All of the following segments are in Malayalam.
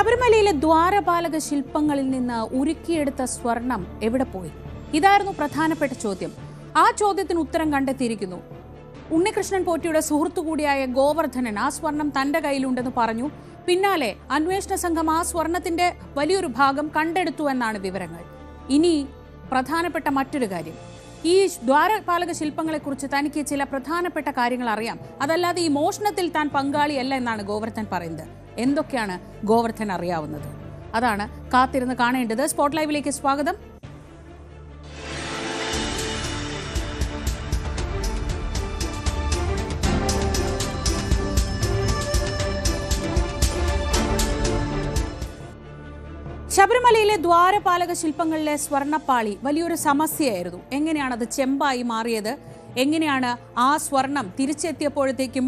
ശബരിമലയിലെ ദ്വാരപാലക ശില്പങ്ങളിൽ നിന്ന് ഉരുക്കിയെടുത്ത സ്വർണം എവിടെ പോയി? ഇതായിരുന്നു പ്രധാനപ്പെട്ട ചോദ്യം. ആ ചോദ്യത്തിന് ഉത്തരം കണ്ടെത്തിയിരിക്കുന്നു. ഉണ്ണികൃഷ്ണൻ പോറ്റിയുടെ സുഹൃത്തു കൂടിയായ ഗോവർദ്ധനൻ ആ സ്വർണം തന്റെ കയ്യിലുണ്ടെന്ന് പറഞ്ഞു. പിന്നാലെ അന്വേഷണ സംഘം ആ സ്വർണത്തിന്റെ വലിയൊരു ഭാഗം കണ്ടെടുത്തു എന്നാണ് വിവരങ്ങൾ. ഇനി പ്രധാനപ്പെട്ട മറ്റൊരു കാര്യം, ഈ ദ്വാരപാലക ശില്പങ്ങളെക്കുറിച്ച് തനിക്ക് ചില പ്രധാനപ്പെട്ട കാര്യങ്ങൾ അറിയാം. അതല്ലാതെ ഈ മോഷണത്തിൽ താൻ പങ്കാളിയല്ല എന്നാണ് ഗോവർദ്ധൻ പറയുന്നത്. എന്തൊക്കെയാണ് ഗോവർദ്ധൻ അറിയാവുന്നത്? അതാണ് കാത്തിരുന്ന് കാണേണ്ടത്. സ്പോട്ട് ലൈവിലേക്ക് സ്വാഗതം. ശബരിമലയിലെ ദ്വാരപാലക ശില്പങ്ങളിലെ സ്വർണ്ണപ്പാളി വലിയൊരു സമസ്യയായിരുന്നു. എങ്ങനെയാണ് അത് ചെമ്പായി മാറിയത്? എങ്ങനെയാണ് ആ സ്വർണം തിരിച്ചെത്തിയപ്പോഴത്തേക്കും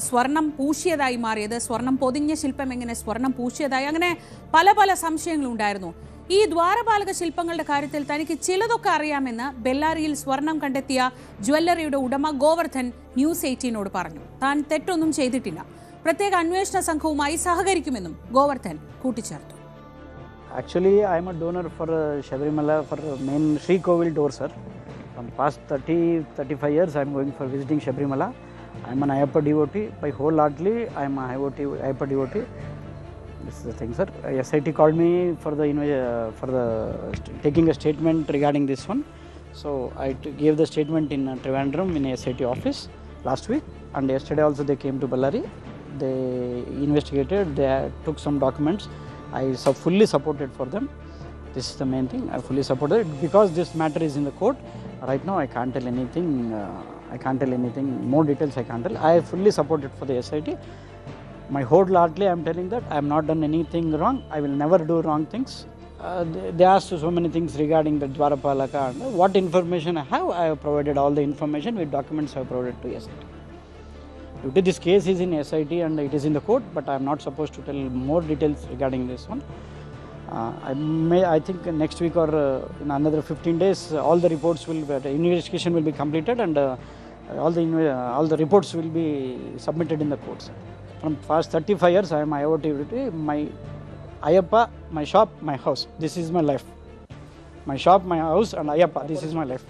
സ്വർണം പൂശിയതായി മാറിയത്? സ്വർണം പൊതിഞ്ഞ ശില്പം എങ്ങനെ സ്വർണം പൂശിയതായി? അങ്ങനെ പല പല സംശയങ്ങളുണ്ടായിരുന്നു. ഈ ദ്വാരപാലക ശില്പങ്ങളുടെ കാര്യത്തിൽ തനിക്ക് ചിലതൊക്കെ അറിയാമെന്ന് ബെല്ലാരിയിൽ സ്വർണം കണ്ടെത്തിയ ജ്വല്ലറിയുടെ ഉടമ ഗോവർദ്ധൻ ന്യൂസ് 18 പറഞ്ഞു. താൻ തെറ്റൊന്നും ചെയ്തിട്ടില്ല, പ്രത്യേക അന്വേഷണ സംഘവുമായി സഹകരിക്കുമെന്നും ഗോവർദ്ധൻ കൂട്ടിച്ചേർത്തു. Actually, I am a donor for Shabarimala for main Sri Kovil door, sir. From past 30-35 years, I am going for visiting Shabarimala. I am an Ayyappa devotee. By wholeheartedly, I am a Ayyappa devotee. This is the thing, sir. SIT called me for taking a statement regarding this one. So I gave the statement in Trivandrum in SIT office last week, and yesterday also they came to Bellary. They investigated. They took some documents. I fully supported for them. This is the main thing. I fully supported it because this matter is in the court. Right now I can't tell anything. More details I can't tell. I fully supported for the SIT. My wholeheartedly I am telling that I have not done anything wrong. I will never do wrong things. They asked so many things regarding the Dwarapalaka. What information I have provided all the information with documents I have provided to SIT. This case is in SIT and it is in the court, but I am not supposed to tell more details regarding this one. I think next week or in another 15 days, all the reports the investigation will be completed and all the reports will be submitted in the courts. From past 35 years, I am Ayyappa. My Ayyappa, my shop, my house. This is my life. My shop, my house, and Ayyappa. This is my life.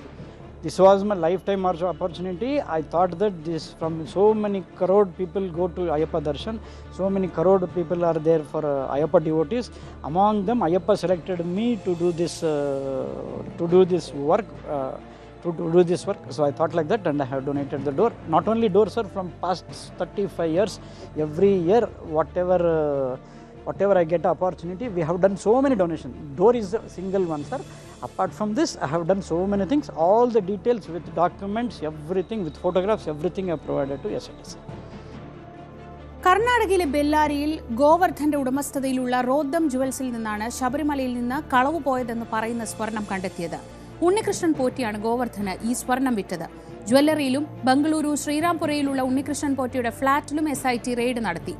This was my lifetime opportunity. I thought that this from so many crore people go to Ayyappa Darshan. So many crore people are there for Ayyappa devotees. Among them, Ayyappa selected me to do this work. So I thought like that, and I have donated the door. Not only door, sir. From past 35 years, every year, whatever I get opportunity, we have done so many donations. Door is a single one, sir. Apart from this, I have done so many things. All the details with documents, everything with photographs, everything I have provided to SIT. കർണാടകയിലെ ബെല്ലാരിയിൽ ഗോവർദ്ധന്റെ ഉടമസ്ഥതയിലുള്ള റോദ്ദം ജുവൽസിൽ നിന്നാണ് ശബരിമലയിൽ നിന്ന് കളവ് പോയതെന്ന് പറയുന്ന സ്വർണം കണ്ടെത്തിയത്. ഉണ്ണികൃഷ്ണൻ പോറ്റിയാണ് ഗോവർദ്ധന് ഈ സ്വർണം വിറ്റത്. ജ്വല്ലറിയിലും ബംഗളൂരു ശ്രീരാംപുരയിലുള്ള ഉണ്ണികൃഷ്ണൻ പോറ്റിയുടെ ഫ്ളാറ്റിലും SIT റെയ്ഡ് നടത്തി.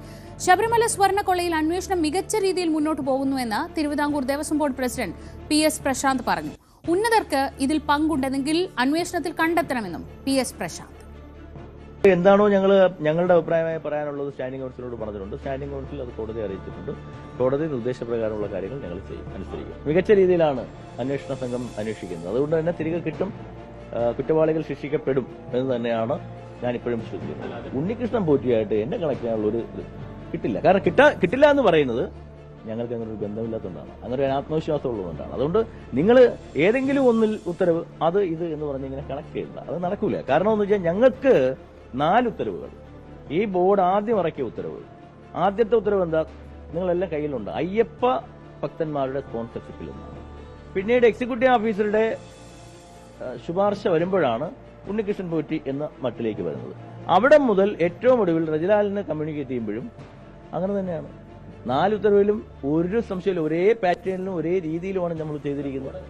ശബരിമല സ്വർണ്ണക്കൊള്ളയിൽ അന്വേഷണം മികച്ച രീതിയിൽ മുന്നോട്ട് പോകുന്നുവെന്ന് Thiruvithamkur Devaswom board president PS Prashanth പറഞ്ഞു. ഉന്നതർക്ക് ഇതിൽ പങ്കുണ്ടെങ്കിൽ അന്വേഷണത്തിൽ കണ്ടെത്തണമെന്നും PS പ്രശാന്ത്. എന്താണോ ഞങ്ങളുടെ അഭിപ്രായമായി പറയാനുള്ളത് സ്റ്റാൻഡിംഗ് കൗൺസിലോട് പറഞ്ഞിട്ടുണ്ട്. സ്റ്റാൻഡിംഗ് കൗൺസിൽ അത് കോടതിയെ അറിയിച്ചിട്ടുണ്ട്. കോടതി നിർദ്ദേശപ്രകാരമുള്ള കാര്യങ്ങൾ ഞങ്ങൾ അനുസരിക്കും. മികച്ച രീതിയിലാണ് അന്വേഷണ സംഘം അന്വേഷിക്കുന്നത്. അതുകൊണ്ട് തന്നെ തിരികെ കിട്ടും, കുറ്റവാളികൾ ശിക്ഷിക്കപ്പെടും എന്ന് തന്നെയാണ് ഞാനിപ്പോഴും വിശ്വസിക്കുന്നത്. ഉണ്ണികൃഷ്ണൻ പോറ്റിയായിട്ട് എന്നെ കണക്ട് ചെയ്യാനുള്ളൊരു കിട്ടില്ല. കാരണം കിട്ടില്ല എന്ന് പറയുന്നത് ഞങ്ങൾക്ക് അങ്ങനെ ഒരു ബന്ധമില്ലാത്തതുകൊണ്ടാണ്, അങ്ങനെ ഒരു ആത്മവിശ്വാസം ഉള്ളതുകൊണ്ടാണ്. അതുകൊണ്ട് നിങ്ങൾ ഏതെങ്കിലും ഒന്നിൽ ഉത്തരവ് അത് ഇത് എന്ന് പറഞ്ഞ് ഇങ്ങനെ കണക്ട് ചെയ്യില്ല, അത് നടക്കൂല. കാരണം എന്ന് വെച്ചാൽ ഞങ്ങൾക്ക് 4 ഉത്തരവുകൾ, ഈ ബോർഡ് ആദ്യം ഇറക്കിയ ഉത്തരവ്, ആദ്യത്തെ ഉത്തരവ് എന്താ, നിങ്ങളെല്ലാം കയ്യിലുണ്ട്, അയ്യപ്പ ഭക്തന്മാരുടെ സ്പോൺസർഷിപ്പിൽ നിന്നാണ്. പിന്നീട് എക്സിക്യൂട്ടീവ് ഓഫീസറുടെ ശുപാർശ വരുമ്പോഴാണ് ഉണ്ണികൃഷ്ണൻ പോറ്റി എന്ന മട്ടിലേക്ക് വരുന്നത്. അവിടെ മുതൽ ഏറ്റവും ഒടുവിൽ റജിലാലിനെ കമ്മ്യൂണിക്കേറ്റ് ചെയ്യുമ്പോഴും അങ്ങനെ തന്നെയാണ്. 4 ഉത്തരവിലും ഒരു സംശയമില്ല, ഒരേ പാറ്റേണിലും ഒരേ രീതിയിലുമാണ് നമ്മൾ ചെയ്തിരിക്കുന്നത്.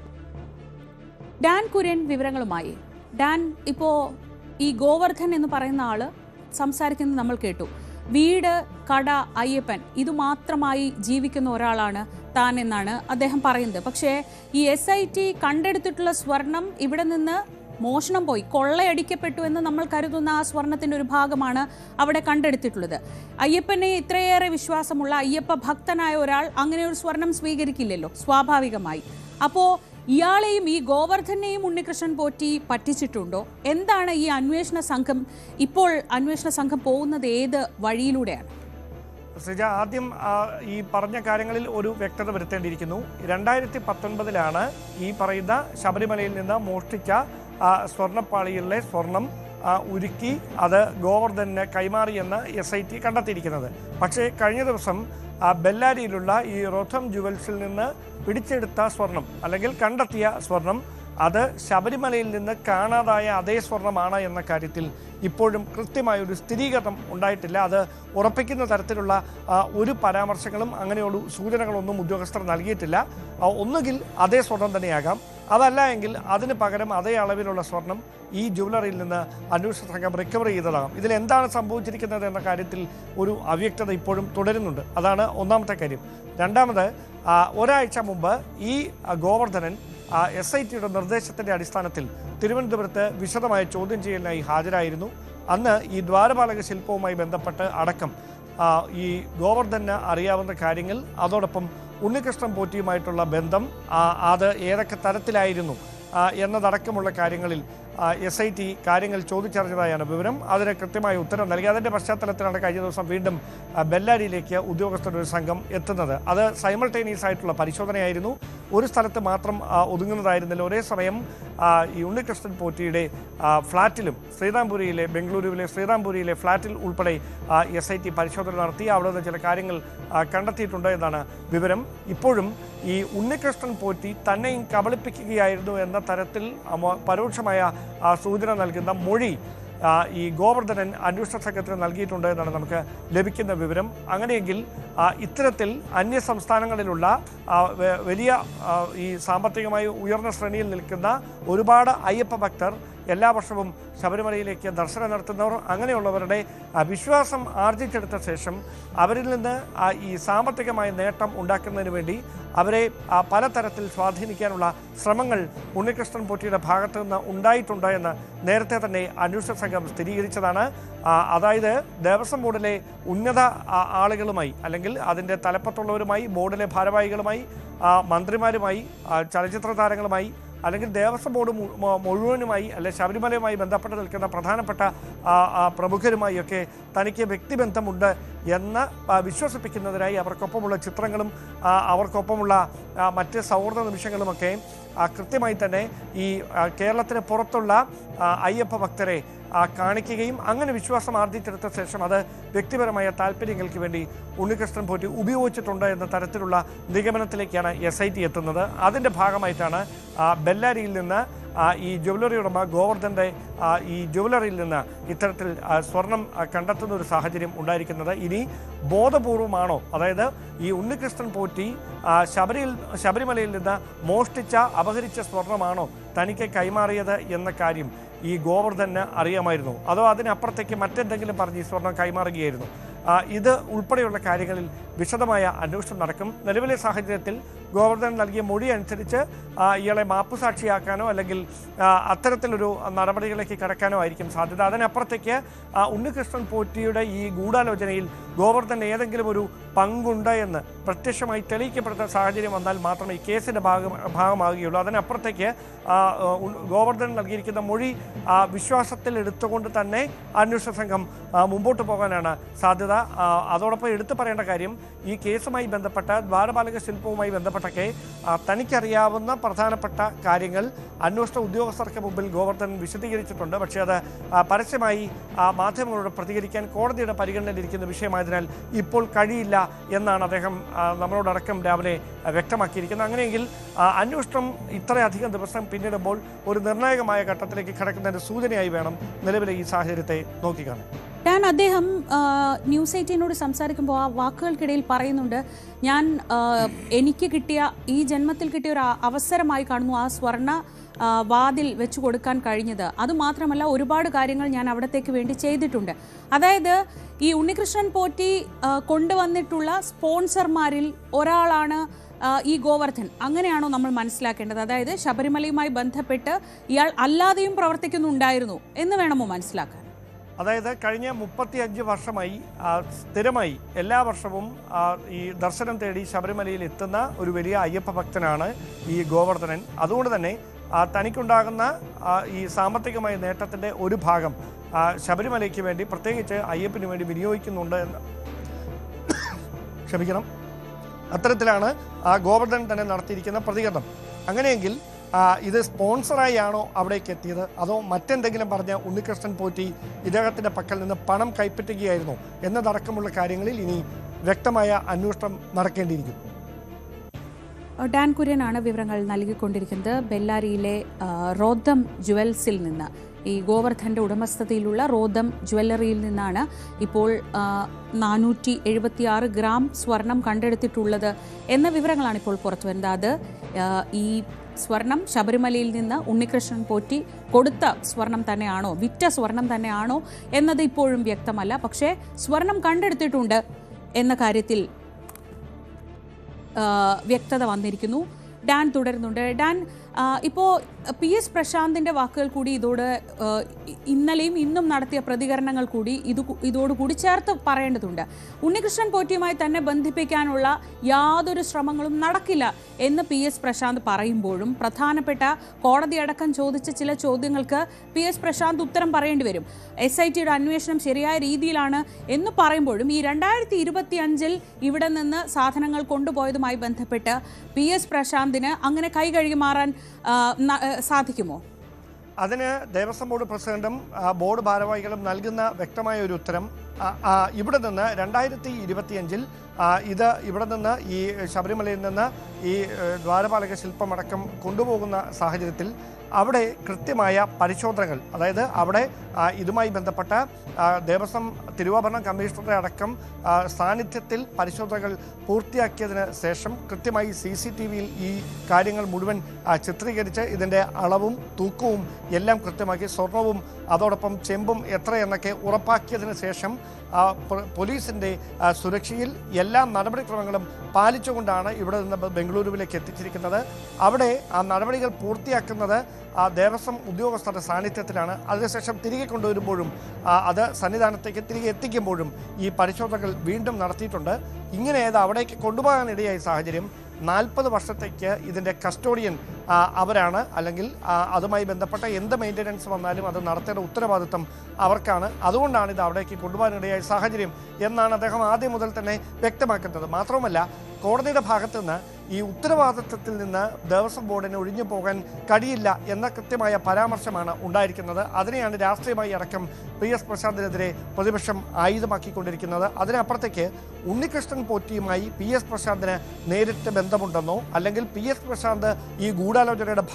ഡാൻ കുര്യൻ വിവരങ്ങളുമായി. ഡാൻ, ഇപ്പോ ഈ ഗോവർദ്ധൻ എന്ന് പറയുന്ന ആള് സംസാരിക്കുന്നത് നമ്മൾ കേട്ടു. വീട്, കട, അയ്യപ്പൻ ഇതുമാത്രമായി ജീവിക്കുന്ന ഒരാളാണ് താൻ എന്നാണ് അദ്ദേഹം പറയുന്നത്. പക്ഷേ ഈ SIT കണ്ടെടുത്തിട്ടുള്ള സ്വർണം ഇവിടെ നിന്ന് മോഷണം പോയി, കൊള്ളയടിക്കപ്പെട്ടു എന്ന് നമ്മൾ കരുതുന്ന ആ സ്വർണത്തിൻ്റെ ഒരു ഭാഗമാണ് അവിടെ കണ്ടെടുത്തിട്ടുള്ളത്. അയ്യപ്പനെ ഇത്രയേറെ വിശ്വാസമുള്ള അയ്യപ്പ ഭക്തനായ ഒരാൾ അങ്ങനെ ഒരു സ്വർണം സ്വീകരിക്കില്ലല്ലോ സ്വാഭാവികമായി. അപ്പോൾ ഇയാളെയും ഈ ഗോവർദ്ധനെയും ഉണ്ണികൃഷ്ണൻ പോറ്റി പറ്റിച്ചിട്ടുണ്ടോ? എന്താണ് ഈ അന്വേഷണ സംഘം ഇപ്പോൾ പോകുന്നത് ഏത് വഴിയിലൂടെയാണ്? ശ്രീജ, ആദ്യം ഈ പറഞ്ഞ കാര്യങ്ങളിൽ ഒരു വ്യക്തത വരുത്തേണ്ടിയിരിക്കുന്നു. 2019 ഈ പറയുന്ന ശബരിമലയിൽ നിന്ന് മോഷ്ടിച്ച സ്വർണ്ണപ്പാളികളിലെ സ്വർണം ഉരുക്കി അത് ഗോവർദ്ധന് കൈമാറിയെന്ന് SIT കണ്ടെത്തിയിരിക്കുന്നത്. പക്ഷേ കഴിഞ്ഞ ദിവസം ബെല്ലാരിയിലുള്ള ഈ റോഥം ജുവൽസിൽ നിന്ന് പിടിച്ചെടുത്ത സ്വർണം അല്ലെങ്കിൽ കണ്ടെത്തിയ സ്വർണം അത് ശബരിമലയിൽ നിന്ന് കാണാതായ അതേ സ്വർണ്ണമാണ് എന്ന കാര്യത്തിൽ ഇപ്പോഴും കൃത്യമായൊരു സ്ഥിരീകരണം ഉണ്ടായിട്ടില്ല. അത് ഉറപ്പിക്കുന്ന തരത്തിലുള്ള ഒരു പരാമർശങ്ങളും അങ്ങനെയുള്ള സൂചനകളൊന്നും ഉദ്യോഗസ്ഥർ നൽകിയിട്ടില്ല. ഒന്നുകിൽ അതേ സ്വർണം തന്നെയാകാം, അതല്ല എങ്കിൽ അതിന് പകരം അതേ അളവിലുള്ള സ്വർണം ഈ ജുവലറിയിൽ നിന്ന് അന്വേഷണ സംഘം റിക്കവർ ചെയ്തതാകാം. ഇതിലെന്താണ് സംഭവിച്ചിരിക്കുന്നത് എന്ന കാര്യത്തിൽ ഒരു അവ്യക്തത ഇപ്പോഴും തുടരുന്നുണ്ട്. അതാണ് ഒന്നാമത്തെ കാര്യം. രണ്ടാമത്, ഒരാഴ്ച മുമ്പ് ഈ ഗോവർദ്ധനൻ SITയുടെ നിർദ്ദേശത്തിൻ്റെ അടിസ്ഥാനത്തിൽ തിരുവനന്തപുരത്ത് വിശദമായ ചോദ്യം ചെയ്യലിനായി ഹാജരായിരുന്നു. അന്ന് ഈ ദ്വാരപാലക ശില്പവുമായി ബന്ധപ്പെട്ട് അടക്കം ഈ ഗോവർദ്ധന് അറിയാവുന്ന കാര്യങ്ങൾ, അതോടൊപ്പം ഉണ്ണികൃഷ്ണൻ പോറ്റിയുമായിട്ടുള്ള ബന്ധം അത് ഏതൊക്കെ തരത്തിലായിരുന്നു എന്നതടക്കമുള്ള കാര്യങ്ങളിൽ SIT കാര്യങ്ങൾ ചോദിച്ചറിഞ്ഞതായാണ് വിവരം. അതിന് കൃത്യമായ ഉത്തരം നൽകി. അതിൻ്റെ പശ്ചാത്തലത്തിലാണ് കഴിഞ്ഞ ദിവസം വീണ്ടും ബെല്ലാരിയിലേക്ക് ഉദ്യോഗസ്ഥരുടെ സംഘം എത്തുന്നത്. അത് സൈമൾട്ടേനിയസ് ആയിട്ടുള്ള പരിശോധനയായിരുന്നു. ഒരു സ്ഥലത്ത് മാത്രം ഒതുങ്ങുന്നതായിരുന്നില്ല. ഒരേ സമയം ഈ ഉണ്ണികൃഷ്ണൻ പോറ്റിയുടെ ഫ്ളാറ്റിലും ബംഗളൂരുവിലെ ശ്രീറാംപുരിയിലെ ഫ്ളാറ്റിൽ ഉൾപ്പെടെ SIT പരിശോധന നടത്തി. അവിടെ നിന്ന് ചില കാര്യങ്ങൾ കണ്ടെത്തിയിട്ടുണ്ട് എന്നാണ് വിവരം. ഇപ്പോഴും ഈ ഉണ്ണികൃഷ്ണൻ പോറ്റി തന്നെയും കബളിപ്പിക്കുകയായിരുന്നു എന്ന തരത്തിൽ പരോക്ഷമായ സൂചന നൽകുന്ന മൊഴി ഈ ഗോവർദ്ധനൻ അന്വേഷണ സംഘത്തിന് നൽകിയിട്ടുണ്ട് എന്നാണ് നമുക്ക് ലഭിക്കുന്ന വിവരം. അങ്ങനെയെങ്കിൽ ഇത്തരത്തിൽ അന്യ സംസ്ഥാനങ്ങളിലുള്ള വലിയ ഈ സാമ്പത്തികമായി ഉയർന്ന ശ്രേണിയിൽ നിൽക്കുന്ന ഒരുപാട് അയ്യപ്പ ഭക്തർ എല്ലാ വർഷവും ശബരിമലയിലേക്ക് ദർശനം നടത്തുന്നവർ, അങ്ങനെയുള്ളവരുടെ വിശ്വാസം ആർജിച്ചെടുത്ത ശേഷം അവരിൽ നിന്ന് ഈ സാമ്പത്തികമായ നേട്ടം ഉണ്ടാക്കുന്നതിന് വേണ്ടി അവരെ പലതരത്തിൽ സ്വാധീനിക്കാനുള്ള ശ്രമങ്ങൾ ഉണ്ണികൃഷ്ണൻ പോറ്റിയുടെ ഭാഗത്തു നിന്ന് ഉണ്ടായിട്ടുണ്ട് എന്ന് നേരത്തെ തന്നെ അന്വേഷണ സംഘം സ്ഥിരീകരിച്ചതാണ്. അതായത് ദേവസ്വം ബോർഡിലെ ഉന്നത ആളുകളുമായി അല്ലെങ്കിൽ അതിൻ്റെ തലപ്പത്തുള്ളവരുമായി, ബോർഡിലെ ഭാരവാഹികളുമായി, മന്ത്രിമാരുമായി, ചലച്ചിത്ര താരങ്ങളുമായി, അല്ലെങ്കിൽ ദേവസ്വം ബോർഡ് മുഴുവനുമായി, അല്ലെങ്കിൽ ശബരിമലയുമായി ബന്ധപ്പെട്ട് നിൽക്കുന്ന പ്രധാനപ്പെട്ട പ്രമുഖരുമായൊക്കെ തനിക്ക് വ്യക്തിബന്ധമുണ്ട് എന്ന് വിശ്വസിപ്പിക്കുന്നതിനായി അവർക്കൊപ്പമുള്ള ചിത്രങ്ങളും അവർക്കൊപ്പമുള്ള മറ്റ് സൗഹൃദ നിമിഷങ്ങളുമൊക്കെ കൃത്യമായി തന്നെ ഈ കേരളത്തിന് പുറത്തുള്ള അയ്യപ്പ ഭക്തരെ കാണിക്കുകയും അങ്ങനെ വിശ്വാസം ആർജിച്ചെടുത്ത ശേഷം അത് വ്യക്തിപരമായ താല്പര്യങ്ങൾക്ക് വേണ്ടി ഉണ്ണികൃഷ്ണൻ പോറ്റി ഉപയോഗിച്ചിട്ടുണ്ട് എന്ന തരത്തിലുള്ള നിഗമനത്തിലേക്കാണ് SIT എത്തുന്നത്. അതിൻ്റെ ഭാഗമായിട്ടാണ് ബെല്ലാരിയിൽ നിന്ന് ഈ ജ്വല്ലറി ഉടമ ഗോവർദ്ധൻ്റെ ഈ ജ്വല്ലറിയിൽ നിന്ന് ഇത്തരത്തിൽ സ്വർണം കണ്ടെത്തുന്ന ഒരു സാഹചര്യം ഉണ്ടായിരിക്കുന്നത്. ഇനി ബോധപൂർവമാണോ, അതായത് ഈ ഉണ്ണികൃഷ്ണൻ പോറ്റി ശബരിമലയിൽ നിന്ന് മോഷ്ടിച്ച അപഹരിച്ച സ്വർണമാണോ തനിക്ക് കൈമാറിയത് എന്ന കാര്യം ഈ ഗോവർദ്ധന് അറിയാമായിരുന്നു, അതോ അതിനപ്പുറത്തേക്ക് മറ്റെന്തെങ്കിലും പറഞ്ഞ് ഈ സ്വർണം കൈമാറുകയായിരുന്നു? ഇത് ഉൾപ്പെടെയുള്ള കാര്യങ്ങളിൽ വിശദമായ അന്വേഷണം നടക്കും. നിലവിലെ സാഹചര്യത്തിൽ ഗോവർദ്ധൻ നൽകിയ മൊഴി അനുസരിച്ച് ഇയാളെ മാപ്പുസാക്ഷിയാക്കാനോ അല്ലെങ്കിൽ അത്തരത്തിലൊരു നടപടികളിലേക്ക് കടക്കാനോ ആയിരിക്കും സാധ്യത. അതിനപ്പുറത്തേക്ക് ഉണ്ണികൃഷ്ണൻ പോറ്റിയുടെ ഈ ഗൂഢാലോചനയിൽ ഗോവർദ്ധൻ ഏതെങ്കിലും ഒരു പങ്കുണ്ട് എന്ന് പ്രത്യക്ഷമായി തെളിയിക്കപ്പെടുന്ന സാഹചര്യം വന്നാൽ മാത്രമേ ഈ കേസിൻ്റെ ഭാഗമാകുകയുള്ളൂ. അതിനപ്പുറത്തേക്ക് ഗോവർദ്ധൻ നൽകിയിരിക്കുന്ന മൊഴി വിശ്വാസത്തിൽ എടുത്തുകൊണ്ട് തന്നെ അന്വേഷണ സംഘം മുമ്പോട്ട് പോകാനാണ് സാധ്യത. അതോടൊപ്പം എടുത്തു പറയേണ്ട കാര്യം, ഈ കേസുമായി ബന്ധപ്പെട്ട ദ്വാരപാലക ശില്പവുമായി ബന്ധപ്പെട്ടൊക്കെ തനിക്കറിയാവുന്ന പ്രധാനപ്പെട്ട കാര്യങ്ങൾ അന്വേഷണ ഉദ്യോഗസ്ഥർക്ക് മുമ്പിൽ ഗോവർദ്ധൻ വിശദീകരിച്ചിട്ടുണ്ട്. പക്ഷേ അത് പരസ്യമായി മാധ്യമങ്ങളോട് പ്രതികരിക്കാൻ കോടതിയുടെ പരിഗണനയിലിരിക്കുന്ന വിഷയമായതിനാൽ ഇപ്പോൾ കഴിയില്ല എന്നാണ് അദ്ദേഹം നമ്മളോടടക്കം രാവിലെ വ്യക്തമാക്കിയിരിക്കുന്നത്. അങ്ങനെയെങ്കിൽ അന്വേഷണം ഇത്രയധികം ദിവസം പിന്നിടുമ്പോൾ ഒരു നിർണായകമായ ഘട്ടത്തിലേക്ക് കടക്കുന്നതിൻ്റെ സൂചനയായി വേണം നിലവിലെ ഈ സാഹചര്യത്തെ നോക്കിക്കാണാൻ. അദ്ദേഹം ന്യൂസ് 18നോട് സംസാരിക്കുമ്പോൾ ആ വാക്കുകൾക്കിടയിൽ പറയുന്നുണ്ട്, ഞാൻ എനിക്ക് കിട്ടിയ ഈ ജന്മത്തിൽ കിട്ടിയ ഒരു അവസരമായി കാണുന്നു ആ സ്വർണ്ണ വാതിൽ വെച്ചു കൊടുക്കാൻ കഴിഞ്ഞത്. അതുമാത്രമല്ല, ഒരുപാട് കാര്യങ്ങൾ ഞാൻ അവിടത്തേക്ക് വേണ്ടി ചെയ്തിട്ടുണ്ട്. അതായത് ഈ ഉണ്ണികൃഷ്ണൻ പോറ്റി കൊണ്ടുവന്നിട്ടുള്ള സ്പോൺസർമാരിൽ ഒരാളാണ് ഈ ഗോവർദ്ധൻ, അങ്ങനെയാണോ നമ്മൾ മനസ്സിലാക്കേണ്ടത്? അതായത് ശബരിമലയുമായി ബന്ധപ്പെട്ട് ഇയാൾ അല്ലാതെയും പ്രവർത്തിക്കുന്നുണ്ടായിരുന്നു എന്ന് വേണമോ മനസ്സിലാക്കാൻ? അതായത് കഴിഞ്ഞ 35 വർഷമായി സ്ഥിരമായി എല്ലാ വർഷവും ഈ ദർശനം തേടി ശബരിമലയിൽ എത്തുന്ന ഒരു വലിയ അയ്യപ്പ ഭക്തനാണ് ഈ ഗോവർദ്ധനൻ. അതുകൊണ്ട് തന്നെ തനിക്കുണ്ടാകുന്ന ഈ സാമ്പത്തികമായ നേട്ടത്തിൻ്റെ ഒരു ഭാഗം ശബരിമലയ്ക്ക് വേണ്ടി, പ്രത്യേകിച്ച് അയ്യപ്പന് വേണ്ടി വിനിയോഗിക്കുന്നുണ്ട് എന്ന് ക്ഷമിക്കണം, അത്തരത്തിലാണ് ഗോവർദ്ധനൻ തന്നെ നടത്തിയിരിക്കുന്ന പ്രതികരണം. അങ്ങനെയെങ്കിൽ ഇത് സ്പോൺസറായി ആണോ അവിടേക്ക് എത്തിയത്, അതോ മറ്റെന്തെങ്കിലും പറഞ്ഞ ഉണ്ണികൃഷ്ണൻ പോറ്റി ഇദ്ദേഹത്തിൻ്റെ പക്കൽ നിന്ന് പണം കൈപ്പറ്റുകയായിരുന്നോ എന്നതടക്കമുള്ള കാര്യങ്ങളിൽ ഇനി വ്യക്തമായ അന്വേഷണം നടക്കേണ്ടിയിരിക്കുന്നു. ഡാൻ കുര്യനാണ് വിവരങ്ങൾ നൽകിക്കൊണ്ടിരിക്കുന്നത്. ബെല്ലാരിയിലെ റോദം ജുവൽസിൽ നിന്ന്, ഈ ഗോവർദ്ധൻ്റെ ഉടമസ്ഥതയിലുള്ള റോദം ജ്വല്ലറിയിൽ നിന്നാണ് ഇപ്പോൾ 476 ഗ്രാം സ്വർണം കണ്ടെടുത്തിട്ടുള്ളത് എന്ന വിവരങ്ങളാണ് ഇപ്പോൾ പുറത്തു വരുന്നത്. അത് ഈ സ്വർണം ശബരിമലയിൽ നിന്ന് ഉണ്ണികൃഷ്ണൻ പോറ്റി കൊടുത്ത സ്വർണം തന്നെയാണോ, വിറ്റ സ്വർണം തന്നെയാണോ എന്നത് ഇപ്പോഴും വ്യക്തമല്ല. പക്ഷേ സ്വർണം കണ്ടെടുത്തിട്ടുണ്ട് എന്ന കാര്യത്തിൽ വ്യക്തത വന്നിരിക്കുന്നു. ഡാൻ തുടരുന്നുണ്ട്. ഡാൻ, ഇപ്പോൾ PS പ്രശാന്തിൻ്റെ വാക്കുകൾ കൂടി ഇതോട്, ഇന്നലെയും ഇന്നും നടത്തിയ പ്രതികരണങ്ങൾ കൂടി ഇതോടുകൂടി ചേർത്ത് പറയേണ്ടതുണ്ട്. ഉണ്ണികൃഷ്ണൻ പോറ്റിയുമായി തന്നെ ബന്ധിപ്പിക്കാനുള്ള യാതൊരു ശ്രമങ്ങളും നടക്കില്ല എന്ന് PS പ്രശാന്ത് പറയുമ്പോഴും, പ്രധാനപ്പെട്ട കോടതിയടക്കം ചോദിച്ച ചില ചോദ്യങ്ങൾക്ക് PS പ്രശാന്ത് ഉത്തരം പറയേണ്ടി വരും. SITയുടെ അന്വേഷണം ശരിയായ രീതിയിലാണ് എന്ന് പറയുമ്പോഴും ഈ 2025 ഇവിടെ നിന്ന് സാധനങ്ങൾ കൊണ്ടുപോയതുമായി ബന്ധപ്പെട്ട് PS പ്രശാന്തിന് അങ്ങനെ കൈ കഴുകി മാറാൻ സാധിക്കുമോ? അതിന് ദേവസ്വം ബോർഡ് പ്രസിഡന്റും ബോർഡ് ഭാരവാഹികളും നൽകുന്ന വ്യക്തമായ ഒരു ഉത്തരം, ഇവിടെ നിന്ന് 2025 ഇവിടെ നിന്ന് ഈ ശബരിമലയിൽ നിന്ന് ഈ ദ്വാരപാലക ശില്പമടക്കം കൊണ്ടുപോകുന്ന സാഹചര്യത്തിൽ അവിടെ കൃത്യമായ പരിശോധനകൾ, അതായത് അവിടെ ഇതുമായി ബന്ധപ്പെട്ട ദേവസ്വം തിരുവാഭരണ കമ്മീഷണറുടെ അടക്കം സാന്നിധ്യത്തിൽ പരിശോധനകൾ പൂർത്തിയാക്കിയതിന് ശേഷം കൃത്യമായി CCTVയിൽ ഈ കാര്യങ്ങൾ മുഴുവൻ ചിത്രീകരിച്ച് ഇതിൻ്റെ അളവും തൂക്കവും എല്ലാം കൃത്യമാക്കി, സ്വർണവും അതോടൊപ്പം ചെമ്പും എത്രയെന്നൊക്കെ ഉറപ്പാക്കിയതിന് ശേഷം പോലീസിൻ്റെ സുരക്ഷയിൽ എല്ലാ നടപടിക്രമങ്ങളും പാലിച്ചുകൊണ്ടാണ് ഇവിടെ നിന്ന് ബംഗളൂരുവിലേക്ക് എത്തിച്ചിരിക്കുന്നത്. അവിടെ ആ നടപടികൾ പൂർത്തിയാക്കുന്നത് ദേവസ്വം ഉദ്യോഗസ്ഥരുടെ സാന്നിധ്യത്തിലാണ്. അതിനുശേഷം തിരികെ കൊണ്ടുവരുമ്പോഴും അത് സന്നിധാനത്തേക്ക് തിരികെ എത്തിക്കുമ്പോഴും ഈ പരിശോധനകൾ വീണ്ടും നടത്തിയിട്ടുണ്ട്. ഇങ്ങനെ അവിടേക്ക് കൊണ്ടുപോകാനിടയായ സാഹചര്യം 40 വർഷത്തേക്ക് ഇതിൻ്റെ കസ്റ്റോഡിയൻ അവരാണ്, അല്ലെങ്കിൽ അതുമായി ബന്ധപ്പെട്ട എന്ത് മെയിൻ്റനൻസ് വന്നാലും അത് നടത്തേണ്ട ഉത്തരവാദിത്വം അവർക്കാണ്. അതുകൊണ്ടാണ് ഇത് അവിടേക്ക് കൊണ്ടുപോകാനിടയായ സാഹചര്യം എന്നാണ് അദ്ദേഹം ആദ്യം മുതൽ തന്നെ വ്യക്തമാക്കുന്നത്. മാത്രവുമല്ല, കോടതിയുടെ ഭാഗത്തു നിന്ന് ഈ ഉത്തരവാദിത്വത്തിൽ നിന്ന് ദേവസ്വം ബോർഡിന് ഒഴിഞ്ഞു പോകാൻ കഴിയില്ല എന്ന കൃത്യമായ പരാമർശമാണ് ഉണ്ടായിരിക്കുന്നത്. അതിനെയാണ് രാഷ്ട്രീയമായി അടക്കം PS പ്രശാന്തിനെതിരെ പ്രതിപക്ഷം ആയുധമാക്കിക്കൊണ്ടിരിക്കുന്നത്. അതിനപ്പുറത്തേക്ക് ഉണ്ണികൃഷ്ണൻ പോറ്റിയുമായി PS പ്രശാന്തിന് നേരിട്ട് ബന്ധമുണ്ടെന്നോ അല്ലെങ്കിൽ PS പ്രശാന്ത് ഈ ഗൂഢാലോചനയുടെ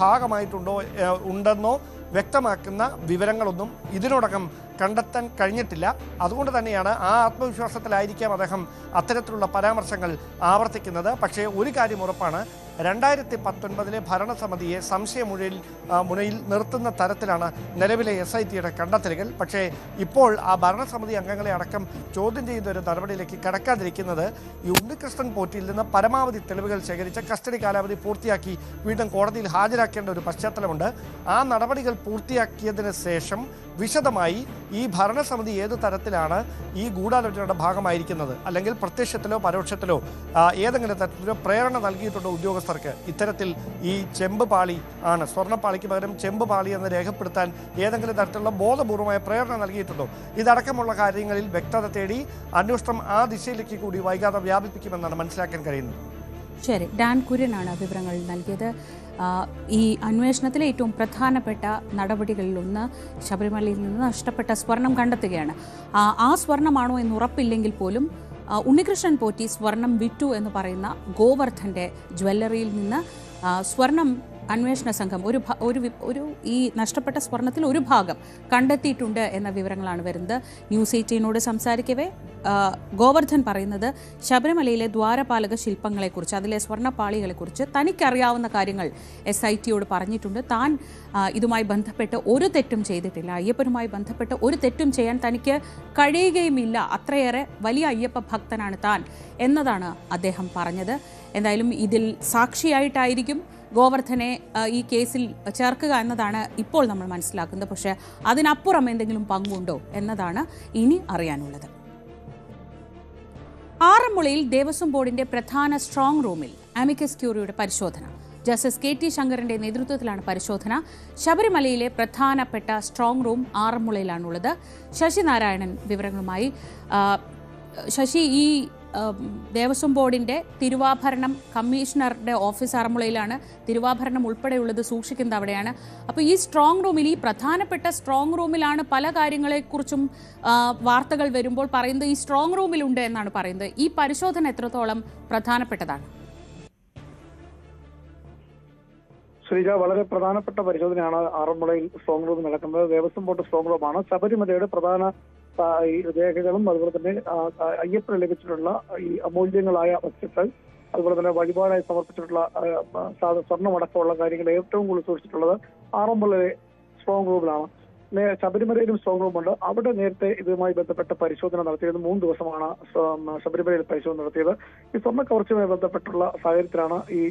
ഉണ്ടെന്നോ വ്യക്തമാക്കുന്ന വിവരങ്ങളൊന്നും ഇതിനോടകം കണ്ടെത്താൻ കഴിഞ്ഞിട്ടില്ല. അതുകൊണ്ട് തന്നെയാണ് ആ ആത്മവിശ്വാസത്തിലായിരിക്കാം അദ്ദേഹം അത്തരത്തിലുള്ള പരാമർശങ്ങൾ ആവർത്തിക്കുന്നത്. പക്ഷേ ഒരു കാര്യം ഉറപ്പാണ്, 2019 ഭരണസമിതിയെ മുനയിൽ നിർത്തുന്ന തരത്തിലാണ് നിലവിലെ SITയുടെ കണ്ടെത്തലുകൾ. പക്ഷേ ഇപ്പോൾ ആ ഭരണസമിതി അംഗങ്ങളെ അടക്കം ചോദ്യം ചെയ്യുന്ന ഒരു നടപടിയിലേക്ക് കടക്കാതിരിക്കുന്നത് ഈ ഉണ്ണികൃഷ്ണൻ പോറ്റിയിൽ നിന്ന് പരമാവധി തെളിവുകൾ ശേഖരിച്ച് കസ്റ്റഡി കാലാവധി പൂർത്തിയാക്കി വീണ്ടും കോടതിയിൽ ഹാജരാക്കേണ്ട ഒരു പശ്ചാത്തലമുണ്ട്. ആ നടപടികൾ പൂർത്തിയാക്കിയതിന് ശേഷം വിശദമായി ഈ ഭരണസമിതി ഏത് തരത്തിലാണ് ഈ ഗൂഢാലോചനയുടെ ഭാഗമായിരിക്കുന്നത്, അല്ലെങ്കിൽ പ്രത്യക്ഷത്തിലോ പരോക്ഷത്തിലോ ഏതെങ്കിലും തരത്തിലോ പ്രേരണ നൽകിയിട്ടുണ്ടോ ഉദ്യോഗസ്ഥർക്ക് ഇത്തരത്തിൽ ഈ ചെമ്പ് പാളി ആണ്, സ്വർണ്ണപ്പാളിക്ക് പകരം ചെമ്പ് പാളി എന്ന് രേഖപ്പെടുത്താൻ ഏതെങ്കിലും തരത്തിലുള്ള ബോധപൂർവമായ പ്രേരണ നൽകിയിട്ടുണ്ടോ, ഇതടക്കമുള്ള കാര്യങ്ങളിൽ വ്യക്തത തേടി അന്വേഷണം ആ ദിശയിലേക്ക് കൂടി വൈകാതെ വ്യാപിപ്പിക്കുമെന്നാണ് മനസ്സിലാക്കാൻ കഴിയുന്നത്. ശരി, ഡാൻ കുര്യനാണ് വിവരങ്ങൾ നൽകിയത്. ഈ അന്വേഷണത്തിലെ ഏറ്റവും പ്രധാനപ്പെട്ട നടപടികളിലൊന്ന് ശബരിമലയിൽ നിന്ന് നഷ്ടപ്പെട്ട സ്വർണം കണ്ടെത്തുകയാണ്. ആ സ്വർണമാണോ എന്ന് ഉറപ്പില്ലെങ്കിൽ പോലും ഉണ്ണികൃഷ്ണൻ പോറ്റി സ്വർണം വിറ്റു എന്ന് പറയുന്ന ഗോവർദ്ധൻ്റെ ജ്വല്ലറിയിൽ നിന്ന് സ്വർണം അന്വേഷണ സംഘം ഒരു ഈ നഷ്ടപ്പെട്ട സ്വർണത്തിൽ ഒരു ഭാഗം കണ്ടെത്തിയിട്ടുണ്ട് എന്ന വിവരങ്ങളാണ് വരുന്നത്. ന്യൂസ് 18 സംസാരിക്കവേ ഗോവർദ്ധൻ പറയുന്നത് ശബരിമലയിലെ ദ്വാരപാലക ശില്പങ്ങളെക്കുറിച്ച്, അതിലെ സ്വർണ്ണപ്പാളികളെക്കുറിച്ച് തനിക്കറിയാവുന്ന കാര്യങ്ങൾ SITയോട് പറഞ്ഞിട്ടുണ്ട്. താൻ ഇതുമായി ബന്ധപ്പെട്ട് ഒരു തെറ്റും ചെയ്തിട്ടില്ല, അയ്യപ്പനുമായി ബന്ധപ്പെട്ട് ഒരു തെറ്റും ചെയ്യാൻ തനിക്ക് കഴിയുകയുമില്ല, അത്രയേറെ വലിയ അയ്യപ്പ ഭക്തനാണ് താൻ എന്നതാണ് അദ്ദേഹം പറഞ്ഞത്. എന്തായാലും ഇതിൽ സാക്ഷിയായിട്ടായിരിക്കും ഗോവർദ്ധനെ ഈ കേസിൽ ചേർക്കുക എന്നതാണ് ഇപ്പോൾ നമ്മൾ മനസ്സിലാക്കുന്നത്. പക്ഷേ അതിനപ്പുറം എന്തെങ്കിലും പങ്കുണ്ടോ എന്നതാണ് ഇനി അറിയാനുള്ളത്. ആറന്മുളയിൽ ദേവസ്വം ബോർഡിന്റെ പ്രധാന സ്ട്രോങ് റൂമിൽ അമിക്കസ് ക്യൂറിയുടെ പരിശോധന. ജസ്റ്റിസ് KT ശങ്കറിന്റെ നേതൃത്വത്തിലാണ് പരിശോധന. ശബരിമലയിലെ പ്രധാനപ്പെട്ട സ്ട്രോങ് റൂം ആറന്മുളയിലാണുള്ളത്. ശശി നാരായണൻ വിവരങ്ങളുമായി. ശശി, ഈ ദേവസ്വം ബോർഡിന്റെ തിരുവാഭരണം കമ്മീഷണറുടെ ഓഫീസ് ആറന്മുളയിലാണ്. തിരുവാഭരണം ഉൾപ്പെടെയുള്ളത് സൂക്ഷിക്കുന്നത് അവിടെയാണ്. അപ്പോൾ ഈ സ്ട്രോങ് റൂമിൽ, ഈ പ്രധാനപ്പെട്ട സ്ട്രോങ് റൂമിലാണ് പല കാര്യങ്ങളെക്കുറിച്ചും വാർത്തകൾ വരുമ്പോൾ പറയുന്നത് ഈ സ്ട്രോങ് റൂമിലുണ്ട് എന്നാണ് പറയുന്നത്. ഈ പരിശോധന എത്രത്തോളം പ്രധാനപ്പെട്ടതാണ്? ശ്രീജ, വളരെ പ്രധാനപ്പെട്ട പരിശോധനയാണ് ആറന്മുളയിൽ സ്ട്രോങ് റൂമിൽ നടക്കുന്നത്. ദേവസ്വം ബോർഡ് സ്ട്രോങ് റൂമാണ്. ശബരിമലയുടെ പ്രധാന രേഖകളും അതുപോലെ തന്നെ അയ്യപ്പന് ലഭിച്ചിട്ടുള്ള ഈ അമൂല്യങ്ങളായ വസ്തുക്കൾ, അതുപോലെ തന്നെ വഴിപാടായി സമർപ്പിച്ചിട്ടുള്ള സ്വർണ്ണമടക്കമുള്ള കാര്യങ്ങൾ ഏറ്റവും കൂടുതൽ സൂക്ഷിച്ചിട്ടുള്ളത് ആറന്മുളയിലെ സ്ട്രോങ് റൂമിലാണ്. ശബരിമലയിലും സ്ട്രോങ് റൂമുണ്ട്. അവിടെ നേരത്തെ ഇതുമായി ബന്ധപ്പെട്ട പരിശോധന നടത്തിയത് 3 ദിവസമാണ് ശബരിമലയിൽ പരിശോധന നടത്തിയത്. ഈ സ്വർണ്ണ കവർച്ചയുമായി ബന്ധപ്പെട്ടുള്ള സാഹചര്യത്തിലാണ് ഈ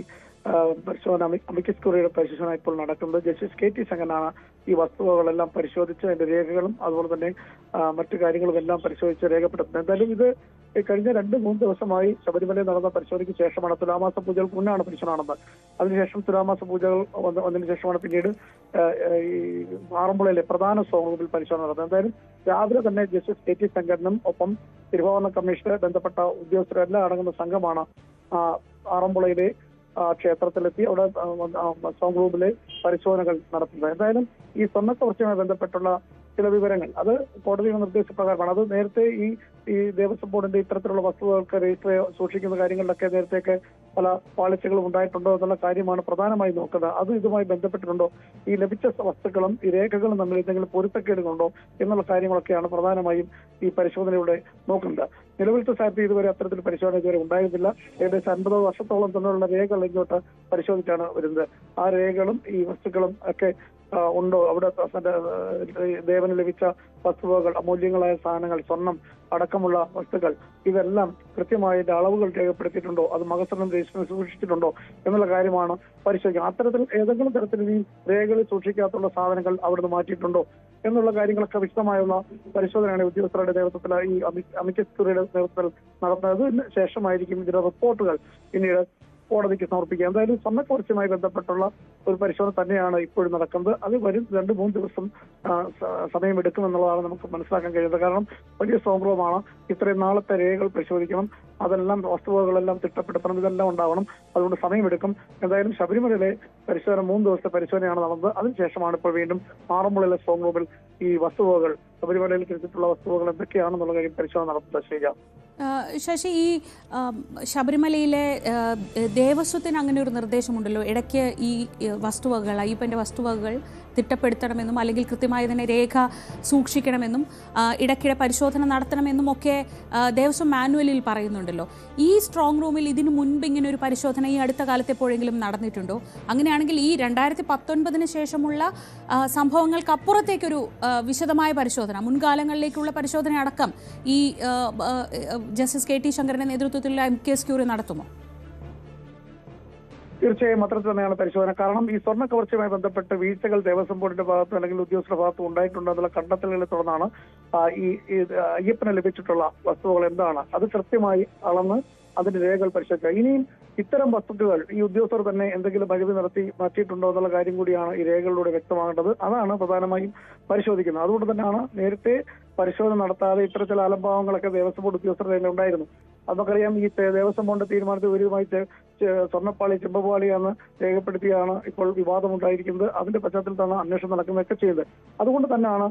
പരിശോധന, അമിക്കസ് ക്യൂറിയുടെ പരിശോധന ഇപ്പോൾ നടക്കുന്നത്. ജസ്റ്റിസ് KT ശങ്കറാണ് ഈ വസ്തുവകളെല്ലാം പരിശോധിച്ച് അതിന്റെ രേഖകളും അതുപോലെ തന്നെ മറ്റു കാര്യങ്ങളും എല്ലാം പരിശോധിച്ച് രേഖപ്പെടുത്തുന്നത്. എന്തായാലും ഇത് കഴിഞ്ഞ 2-3 ദിവസമായി ശബരിമലയിൽ നടന്ന പരിശോധനയ്ക്ക് ശേഷമാണ്, തുലാമാസ പൂജകൾക്ക് മുന്നാണ് പരിശോധന നടന്നത്. അതിനുശേഷം തുലാമാസ പൂജകൾ വന്നതിന് ശേഷമാണ് പിന്നീട് ഈ ആറന്മുളയിലെ പ്രധാന സ്ട്രോങ് റൂമിൽ പരിശോധന നടന്നത്. എന്തായാലും രാവിലെ തന്നെ ജസ്റ്റിസ് KT ശങ്കറിനും ഒപ്പം തിരുവാഭരണ കമ്മീഷനെ ബന്ധപ്പെട്ട ഉദ്യോഗസ്ഥരെല്ലാം അടങ്ങുന്ന സംഘമാണ് ആറന്മുളയിലെ ക്ഷേത്രത്തിലെത്തി അവിടെ സ്ട്രോങ് റൂമിലെ പരിശോധനകൾ നടത്തുന്നത്. എന്തായാലും ഈ സ്വർണ്ണക്കവർച്ചയുമായി ബന്ധപ്പെട്ടുള്ള ചില വിവരങ്ങൾ അത് കോടതിയുടെ നിർദ്ദേശപ്രകാരമാണ്. അത് നേരത്തെ ഈ ദേവസ്വം ബോർഡിന്റെ ഇത്തരത്തിലുള്ള വസ്തുതകൾക്ക് രജിസ്റ്റർ സൂക്ഷിക്കുന്ന കാര്യങ്ങളിലൊക്കെ നേരത്തെയൊക്കെ പല പാളിച്ചകളും ഉണ്ടായിട്ടുണ്ടോ എന്നുള്ള കാര്യമാണ് പ്രധാനമായി നോക്കുന്നത്. അത് ഇതുമായി ബന്ധപ്പെട്ടിട്ടുണ്ടോ, ഈ ലഭിച്ച വസ്തുക്കളും ഈ രേഖകളും തമ്മിൽ എന്തെങ്കിലും പൊരുത്തക്കേടുകളുണ്ടോ എന്നുള്ള കാര്യങ്ങളൊക്കെയാണ് പ്രധാനമായും ഈ പരിശോധനയുടെ നോക്കുന്നത്. നിലവിലത്തെ സാഹചര്യത്തിൽ ഇതുവരെ അത്തരത്തിൽ പരിശോധന ഇതുവരെ ഉണ്ടായിരുന്നില്ല. ഏകദേശം 50 വർഷത്തോളം തന്നെയുള്ള രേഖകൾ ഇങ്ങോട്ട് പരിശോധിച്ചാണ് വരുന്നത്. ആ രേഖകളും ഈ വസ്തുക്കളും ഒക്കെ ഉണ്ടോ, അവിടെ ദേവന് ലഭിച്ച വസ്തുവകൾ, അമൂല്യങ്ങളായ സാധനങ്ങൾ, സ്വർണം അടക്കമുള്ള വസ്തുക്കൾ, ഇതെല്ലാം കൃത്യമായി അളവുകൾ രേഖപ്പെടുത്തിയിട്ടുണ്ടോ, അത് മകസറിനും രജിസ്റ്ററിൽ സൂക്ഷിച്ചിട്ടുണ്ടോ എന്നുള്ള കാര്യമാണ് പരിശോധിക്കുക. അത്തരത്തിൽ ഏതെങ്കിലും തരത്തിൽ ഈ രേഖകളിൽ സൂക്ഷിക്കാത്തുള്ള സാധനങ്ങൾ അവിടുന്ന് മാറ്റിയിട്ടുണ്ടോ എന്നുള്ള കാര്യങ്ങളൊക്കെ വിശദമായുള്ള പരിശോധനയാണ് ഉദ്യോഗസ്ഥരുടെ നേതൃത്വത്തിൽ ഈ അമിക്കസ് ക്യൂറിയുടെ നേതൃത്വത്തിൽ നടത്തുന്നത്. ശേഷമായിരിക്കും ഇതിന്റെ റിപ്പോർട്ടുകൾ പിന്നീട് കോടതിക്ക് സമർപ്പിക്കുക. എന്തായാലും സ്വർണ്ണക്കവർച്ചയുമായി ബന്ധപ്പെട്ടുള്ള ഒരു പരിശോധന തന്നെയാണ് ഇപ്പോഴും നടക്കുന്നത്. അത് വരും 2-3 ദിവസം സമയമെടുക്കുമെന്നുള്ളതാണ് നമുക്ക് മനസ്സിലാക്കാൻ കഴിയുന്നത്. കാരണം വലിയ സ്ട്രോങ് റൂമാണ്. ഇത്രയും നാളത്തെ രേഖകൾ പരിശോധിക്കണം, അതെല്ലാം വസ്തുവകളെല്ലാം തിട്ടപ്പെടുത്തണം, ഇതെല്ലാം ഉണ്ടാവണം. അതുകൊണ്ട് സമയമെടുക്കും. എന്തായാലും ശബരിമലയിലെ പരിശോധന 3 ദിവസത്തെ പരിശോധനയാണ് നടന്നത്. അതിനുശേഷമാണ് ഇപ്പോൾ വീണ്ടും ആറന്മുളയിലെ സ്ട്രോങ് റൂമിൽ ഈ വസ്തുവകൾ, ശബരിമലയിൽ കിട്ടിയിട്ടുള്ള വസ്തുവകൾ എന്തൊക്കെയാണെന്നുള്ള കാര്യം പരിശോധന നടത്തുന്നത്. ശ്രീജ, ശശി, ഈ ശബരിമലയിലെ ദേവസ്വത്തിന് അങ്ങനെ ഒരു നിർദ്ദേശമുണ്ടല്ലോ, ഇടയ്ക്ക് ഈ വസ്തുവകകൾ, അയ്യപ്പൻ്റെ വസ്തുവകകൾ തിട്ടപ്പെടുത്തണമെന്നും അല്ലെങ്കിൽ കൃത്യമായി തന്നെ രേഖ സൂക്ഷിക്കണമെന്നും ഇടയ്ക്കിടെ പരിശോധന നടത്തണമെന്നും ഒക്കെ ദേവസ്വം മാനുവലിൽ പറയുന്നുണ്ടല്ലോ. ഈ സ്ട്രോങ് റൂമിൽ ഇതിനു മുൻപ് ഇങ്ങനെ ഒരു പരിശോധന ഈ അടുത്ത കാലത്ത് എപ്പോഴെങ്കിലും നടന്നിട്ടുണ്ടോ? അങ്ങനെയാണെങ്കിൽ ഈ 2019 ശേഷമുള്ള സംഭവങ്ങൾക്കപ്പുറത്തേക്കൊരു വിശദമായ പരിശോധന, മുൻകാലങ്ങളിലേക്കുള്ള പരിശോധന അടക്കം ഈ ജസ്റ്റിസ് KT ശങ്കറിന്റെ നേതൃത്വത്തിലുള്ള അമിക്കസ് ക്യൂറി നടത്തുമോ? തീർച്ചയായും അത്തരത്തിൽ തന്നെയാണ് പരിശോധന. കാരണം ഈ സ്വർണ്ണ കവർച്ചയുമായി ബന്ധപ്പെട്ട് വീഴ്ചകൾ ദേവസ്വം ബോർഡിന്റെ ഭാഗത്ത് അല്ലെങ്കിൽ ഉദ്യോഗസ്ഥരുടെ ഭാഗത്ത് ഉണ്ടായിട്ടുണ്ടോ എന്നുള്ള കണ്ടെത്തലുകളെ തുടർന്നാണ് ഈ അയ്യപ്പന് ലഭിച്ചിട്ടുള്ള വസ്തുവകൾ എന്താണ് അത് കൃത്യമായി അളന്ന് അതിന്റെ രേഖകൾ പരിശോധിക്കുക. ഇനിയും ഇത്തരം വസ്തുക്കൾ ഈ ഉദ്യോഗസ്ഥർ തന്നെ എന്തെങ്കിലും അഴിവ് നടത്തി മാറ്റിയിട്ടുണ്ടോ എന്നുള്ള കാര്യം കൂടിയാണ് ഈ രേഖകളിലൂടെ വ്യക്തമാകേണ്ടത്. അതാണ് പ്രധാനമായും പരിശോധിക്കുന്നത്. അതുകൊണ്ട് തന്നെയാണ് നേരത്തെ പരിശോധന നടത്താതെ ഇത്തരത്തിലുള്ള അലംഭാവങ്ങളൊക്കെ ദേവസ്വം ബോർഡ് ഉദ്യോഗസ്ഥരുടെ തന്നെ ഉണ്ടായിരുന്നു. നമുക്കറിയാം, ഈ ദേവസ്വം ബോർഡിന്റെ തീരുമാനത്തിൽ ഒരുമായി സ്വർണ്ണപ്പാളി ചെമ്പപാളിയാണെന്ന് രേഖപ്പെടുത്തിയാണ് ഇപ്പോൾ വിവാദമുണ്ടായിരിക്കുന്നത്. അതിന്റെ പശ്ചാത്തലത്താണ് അന്വേഷണം നടക്കുന്നതൊക്കെ ചെയ്തത്. അതുകൊണ്ട് തന്നെയാണ്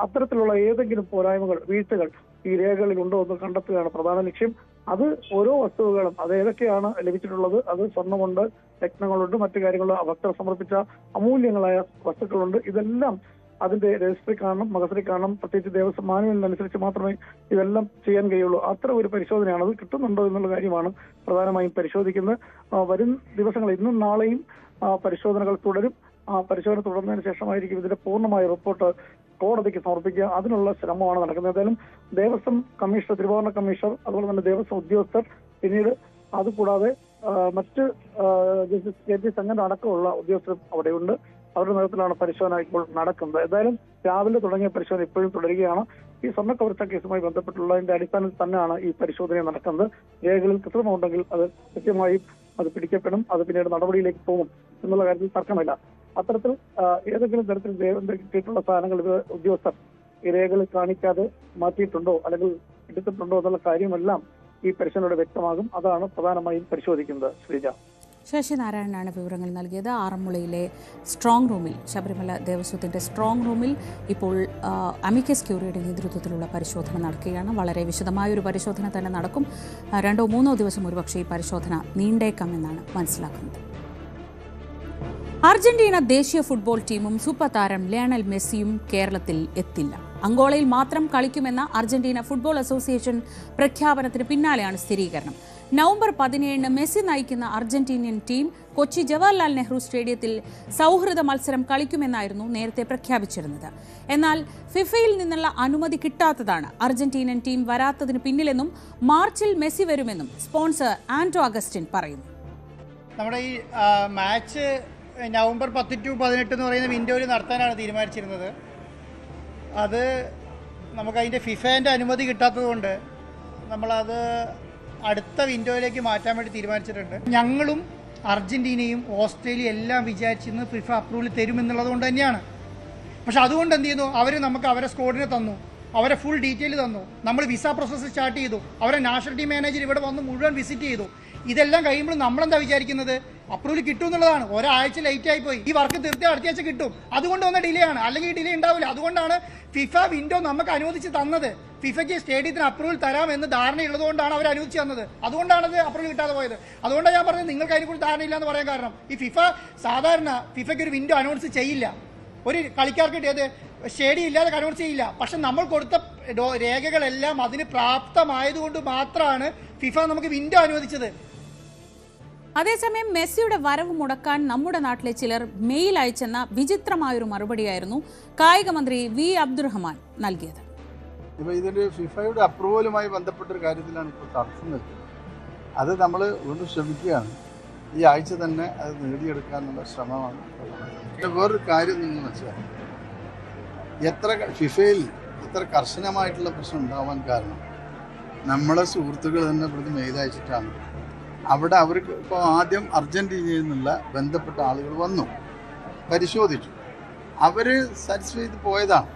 അത്തരത്തിലുള്ള ഏതെങ്കിലും പോരായ്മകൾ, വീഴ്ചകൾ ഈ രേഖകളിൽ ഉണ്ടോ എന്ന് കണ്ടെത്തുകയാണ് പ്രധാന ലക്ഷ്യം. അത് ഓരോ വസ്തുക്കളും അത് ഏതൊക്കെയാണ് ലഭിച്ചിട്ടുള്ളത്, അത് സ്വർണ്ണമുണ്ട്, രത്നങ്ങളുണ്ട്, മറ്റു കാര്യങ്ങളുണ്ട്, ഭക്തർ സമർപ്പിച്ച അമൂല്യങ്ങളായ വസ്തുക്കളുണ്ട്. ഇതെല്ലാം അതിന്റെ രജിസ്ട്രി കാണണം, മകസറി കാണണം. പ്രത്യേകിച്ച് ദേവസ്വം മാനുവലിനനുസരിച്ച് മാത്രമേ ഇതെല്ലാം ചെയ്യാൻ കഴിയുള്ളൂ. അത്ര ഒരു പരിശോധനയാണ്. അത് കിട്ടുന്നുണ്ടോ എന്നുള്ള കാര്യമാണ് പ്രധാനമായും പരിശോധിക്കുന്നത്. വരും ദിവസങ്ങൾ ഇന്നും നാളെയും പരിശോധനകൾ തുടരും. പരിശോധന തുടർന്നതിന് ശേഷമായിരിക്കും ഇതിന്റെ പൂർണ്ണമായ റിപ്പോർട്ട് കോടതിക്ക് സമർപ്പിക്കുക. അതിനുള്ള ശ്രമമാണ് നടക്കുന്നത്. ഏതായാലും ദേവസ്വം കമ്മീഷണർ, തിരുവാഭരണ കമ്മീഷണർ, അതുപോലെ തന്നെ ദേവസ്വം ഉദ്യോഗസ്ഥർ, പിന്നീട് അതുകൂടാതെ മറ്റ് ജസ്റ്റിസ് KP സംഗം അടക്കമുള്ള ഉദ്യോഗസ്ഥരും അവിടെയുണ്ട്. അവരുടെ നേതൃത്വത്തിലാണ് പരിശോധന ഇപ്പോൾ നടക്കുന്നത്. എന്തായാലും രാവിലെ തുടങ്ങിയ പരിശോധന ഇപ്പോഴും തുടരുകയാണ്. ഈ സ്വർണ്ണ കവർച്ച കേസുമായി ബന്ധപ്പെട്ടുള്ളതിന്റെ അടിസ്ഥാനത്തിൽ തന്നെയാണ് ഈ പരിശോധന നടക്കുന്നത്. രേഖകളിൽ കൃത്രിമമുണ്ടെങ്കിൽ അത് കൃത്യമായും അത് പിടിക്കപ്പെടും, അത് പിന്നീട് നടപടിയിലേക്ക് പോകും എന്നുള്ള കാര്യത്തിൽ തർക്കമില്ല. അത്തരത്തിൽ ഏതെങ്കിലും തരത്തിൽ കിട്ടിയിട്ടുള്ള സാധനങ്ങൾ ഇത് ഉദ്യോഗസ്ഥർ ഈ രേഖകളിൽ കാണിക്കാതെ മാറ്റിയിട്ടുണ്ടോ അല്ലെങ്കിൽ എടുത്തിട്ടുണ്ടോ എന്നുള്ള കാര്യമെല്ലാം ഈ പരിശോധനയുടെ വ്യക്തമാകും. അതാണ് പ്രധാനമായും പരിശോധിക്കുന്നത്. ശ്രീജ. ശശി നാരായണനാണ് വിവരങ്ങൾ നൽകിയത്. ആറന്മുളയിലെ സ്ട്രോങ് റൂമിൽ, ശബരിമല ദേവസ്വത്തിൻ്റെ സ്ട്രോങ് റൂമിൽ ഇപ്പോൾ അമിക്കസ് ക്യൂറിയുടെ നേതൃത്വത്തിലുള്ള പരിശോധന നടക്കുകയാണ്. വളരെ വിശദമായൊരു പരിശോധന തന്നെ നടക്കും. 2-3 ദിവസം ഒരുപക്ഷേ ഈ പരിശോധന നീണ്ടേക്കാമെന്നാണ് മനസ്സിലാക്കുന്നത്. അർജന്റീന ദേശീയ ഫുട്ബോൾ ടീമും സൂപ്പർ താരം ലയണൽ മെസ്സിയും കേരളത്തിൽ എത്തില്ല. അങ്കോളയിൽ മാത്രം കളിക്കുമെന്ന അർജന്റീന ഫുട്ബോൾ അസോസിയേഷൻ പ്രഖ്യാപനത്തിന് പിന്നാലെയാണ് സ്ഥിരീകരണം. നവംബർ 17 മെസ്സി നയിക്കുന്ന അർജന്റീനിയൻ ടീം കൊച്ചി ജവഹർലാൽ നെഹ്റു സ്റ്റേഡിയത്തിൽ സൗഹൃദ മത്സരം കളിക്കുമെന്നായിരുന്നു നേരത്തെ പ്രഖ്യാപിച്ചിരുന്നത്. എന്നാൽ ഫിഫയിൽ നിന്നുള്ള അനുമതി കിട്ടാത്തതാണ് അർജന്റീനിയൻ ടീം വരാത്തതിന് പിന്നിലെന്നും മാർച്ചിൽ മെസ്സി വരുമെന്നും സ്പോൺസർ ആൻഡ്രോ അഗസ്റ്റിൻ പറയുന്നു. നമ്മുടെ ഈ മാച്ച് നവംബർ 10 to 18 എന്ന് പറയുന്ന വിൻഡോയിൽ നടത്താനാണ് തീരുമാനിച്ചിരുന്നത്. അത് നമുക്കതിൻ്റെ ഫിഫേൻ്റെ അനുമതി കിട്ടാത്തതുകൊണ്ട് നമ്മളത് അടുത്ത വിൻഡോയിലേക്ക് മാറ്റാൻ വേണ്ടി തീരുമാനിച്ചിട്ടുണ്ട്. ഞങ്ങളും അർജന്റീനയും ഓസ്ട്രേലിയ എല്ലാം വിചാരിച്ചിരുന്നത് ഫിഫ അപ്രൂവൽ തരുമെന്നുള്ളത് കൊണ്ട് തന്നെയാണ്. പക്ഷെ അതുകൊണ്ട് എന്ത് ചെയ്യുന്നു, അവർ നമുക്ക് അവരെ സ്ക്വാഡിനെ തന്നു, അവരെ ഫുൾ ഡീറ്റെയിൽ തന്നു, നമ്മൾ വിസ പ്രോസസ്സ് സ്റ്റാർട്ട് ചെയ്തു, അവരെ നാഷണൽ ടീം മാനേജർ ഇവിടെ വന്ന് മുഴുവൻ വിസിറ്റ് ചെയ്തു. ഇതെല്ലാം കഴിയുമ്പോൾ നമ്മളെന്താ വിചാരിക്കുന്നത്, അപ്രൂവൽ കിട്ടും എന്നുള്ളതാണ്. ഒരാഴ്ച ലേറ്റ് ആയിപ്പോയി, ഈ വർക്ക് തീർച്ചയായും അടുത്ത ആഴ്ച കിട്ടും, അതുകൊണ്ട് വന്ന ഡിലേ ആണ്, അല്ലെങ്കിൽ ഡിലേ ഉണ്ടാവില്ല. അതുകൊണ്ടാണ് ഫിഫ വിൻഡോ നമുക്ക് അനുവദിച്ച് തന്നത്. ഫിഫയ്ക്ക് സ്റ്റേഡിയത്തിന് അപ്രൂവൽ തരാമെന്ന് ധാരണയുള്ളതുകൊണ്ടാണ് അവർ അനുവദിച്ച് തന്നത്. അതുകൊണ്ടാണത് അപ്രൂവൽ കിട്ടാതെ പോയത്. അതുകൊണ്ടാണ് ഞാൻ പറഞ്ഞത് നിങ്ങൾക്ക് അതിനെക്കുറിച്ച് ധാരണയില്ല എന്ന് പറയാൻ കാരണം, ഈ ഫിഫ സാധാരണ ഫിഫയ്ക്ക് ഒരു വിൻഡോ അനൗൺസ് ചെയ്യില്ല, ഒരു കളിക്കാർക്ക് ഏത് സ്റ്റേഡിയം ഇല്ലാതെ അനൗൺസ് ചെയ്യില്ല. പക്ഷെ നമ്മൾ കൊടുത്ത രേഖകളെല്ലാം അതിന് പ്രാപ്തമായതുകൊണ്ട് മാത്രമാണ് ഫിഫ നമുക്ക് വിൻഡോ അനുവദിച്ചത്. അതേസമയം മെസ്സിയുടെ വരവ് മുടക്കാൻ നമ്മുടെ നാട്ടിലെ ചിലർ മെയിൽ അയച്ചെന്ന വിചിത്രമായൊരു മറുപടിയായിരുന്നു കായിക മന്ത്രി വി അബ്ദുറഹ്മാൻ നൽകിയത്. ഇപ്പോൾ ഇതിൻ്റെ ഫിഫയുടെ അപ്രൂവലുമായി ബന്ധപ്പെട്ടൊരു കാര്യത്തിലാണ് ഇപ്പോൾ തടസ്സം നിൽക്കുന്നത്. അത് നമ്മൾ വീണ്ടും ശ്രമിക്കുകയാണ്. ഈ ആഴ്ച തന്നെ അത് നേടിയെടുക്കാനുള്ള ശ്രമമാണ്. വേറൊരു കാര്യം നിങ്ങൾ മനസ്സിലാക്കി, ഫിഫയിൽ ഇത്ര കർശനമായിട്ടുള്ള പ്രശ്നം ഉണ്ടാവാൻ കാരണം നമ്മളെ സുഹൃത്തുക്കൾ തന്നെ ഇവിടുന്ന് മെയിൽ അയച്ചിട്ടാണ്. അവിടെ അവർക്ക് ഇപ്പോൾ ആദ്യം അർജന്റീനയിൽ നിന്നുള്ള ബന്ധപ്പെട്ട ആളുകൾ വന്നു, പരിശോധിച്ചു, അവർ സാറ്റിസ്ഫൈ ചെയ്ത് പോയതാണ്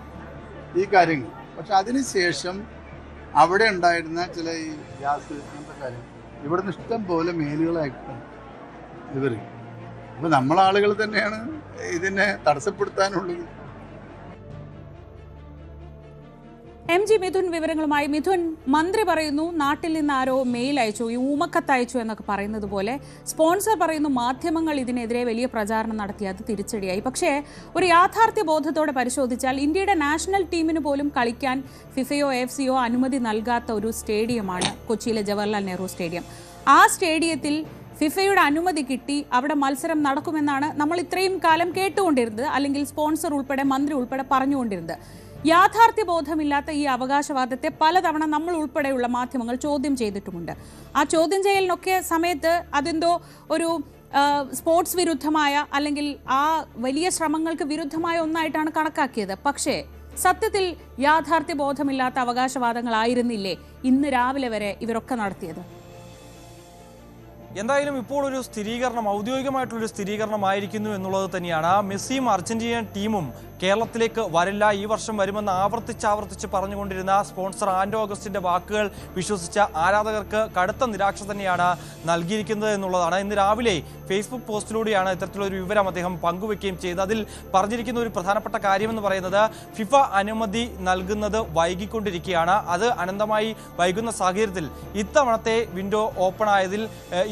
ഈ കാര്യങ്ങൾ. പക്ഷെ അതിനുശേഷം അവിടെ ഉണ്ടായിരുന്ന ചില ഈ ഗ്യാസ് അങ്ങനത്തെ കാര്യം ഇവിടുന്ന് ഇഷ്ടം പോലെ മെയിലുകളായിട്ടാണ് ഇവർ. അപ്പോൾ നമ്മളാളുകൾ തന്നെയാണ് ഇതിനെ തടസ്സപ്പെടുത്താനുള്ളത്. MG മിഥുൻ വിവരങ്ങളുമായി. മിഥുൻ, മന്ത്രി പറയുന്നു നാട്ടിൽ നിന്ന് ആരോ മെയിൽ അയച്ചു, ഈ ഊമക്കത്ത് അയച്ചു എന്നൊക്കെ പറയുന്നത് പോലെ. സ്പോൺസർ പറയുന്നു മാധ്യമങ്ങൾ ഇതിനെതിരെ വലിയ പ്രചാരണം നടത്തി, അത് തിരിച്ചടിയായി. പക്ഷേ ഒരു യാഥാർത്ഥ്യ ബോധത്തോടെ പരിശോധിച്ചാൽ ഇന്ത്യയുടെ നാഷണൽ ടീമിന് പോലും കളിക്കാൻ ഫിഫയോ AFCയോ അനുമതി നൽകാത്ത ഒരു സ്റ്റേഡിയമാണ് കൊച്ചിയിലെ ജവഹർലാൽ നെഹ്റു സ്റ്റേഡിയം. ആ സ്റ്റേഡിയത്തിൽ ഫിഫയുടെ അനുമതി കിട്ടി അവിടെ മത്സരം നടക്കുമെന്നാണ് നമ്മൾ ഇത്രയും കാലം കേട്ടുകൊണ്ടിരുന്നത്, അല്ലെങ്കിൽ സ്പോൺസർ ഉൾപ്പെടെ മന്ത്രി ഉൾപ്പെടെ പറഞ്ഞുകൊണ്ടിരുന്നത്. യാഥാർത്ഥ്യ ബോധമില്ലാത്ത ഈ അവകാശവാദത്തെ പലതവണ നമ്മൾ ഉൾപ്പെടെയുള്ള മാധ്യമങ്ങൾ ചോദ്യം ചെയ്തിട്ടുമുണ്ട്. ആ ചോദ്യം ചെയ്യലിനൊക്കെ സമയത്ത് അതെന്തോ ഒരു സ്പോർട്സ് വിരുദ്ധമായ അല്ലെങ്കിൽ ആ വലിയ ശ്രമങ്ങൾക്ക് വിരുദ്ധമായ ഒന്നായിട്ടാണ് കണക്കാക്കിയത്. പക്ഷേ സത്യത്തിൽ യാഥാർത്ഥ്യ ബോധമില്ലാത്ത അവകാശവാദങ്ങളായിരുന്നില്ലേ ഇന്ന് രാവിലെ വരെ ഇവരൊക്കെ നടത്തിയത്? എന്തായാലും ഇപ്പോൾ ഒരു സ്ഥിരീകരണം, ഔദ്യോഗികമായിട്ടുള്ളൊരു സ്ഥിരീകരണമായിരിക്കുന്നു എന്നുള്ളത് തന്നെയാണ്. മെസ്സിയും അർജന്റീനിയൻ ടീമും കേരളത്തിലേക്ക് വരില്ല, ഈ വർഷം വരുമെന്ന് ആവർത്തിച്ച് പറഞ്ഞുകൊണ്ടിരുന്ന സ്പോൺസർ ആൻഡ്രോ അഗസ്റ്റിൻ്റെ വാക്കുകൾ വിശ്വസിച്ച ആരാധകർക്ക് കടുത്ത നിരാശ തന്നെയാണ് നൽകിയിരിക്കുന്നത് എന്നുള്ളതാണ്. ഇന്ന് രാവിലെ ഫേസ്ബുക്ക് പോസ്റ്റിലൂടെയാണ് ഇത്തരത്തിലൊരു വിവരം അദ്ദേഹം പങ്കുവെക്കുകയും ചെയ്തത്. അതിൽ പറഞ്ഞിരിക്കുന്ന ഒരു പ്രധാനപ്പെട്ട കാര്യമെന്ന് പറയുന്നത് ഫിഫ അനുമതി നൽകുന്നത് വൈകിക്കൊണ്ടിരിക്കുകയാണ്. അത് അനന്തമായി വൈകുന്ന സാഹചര്യത്തിൽ ഇത്തവണത്തെ വിൻഡോ ഓപ്പൺ ആയതിൽ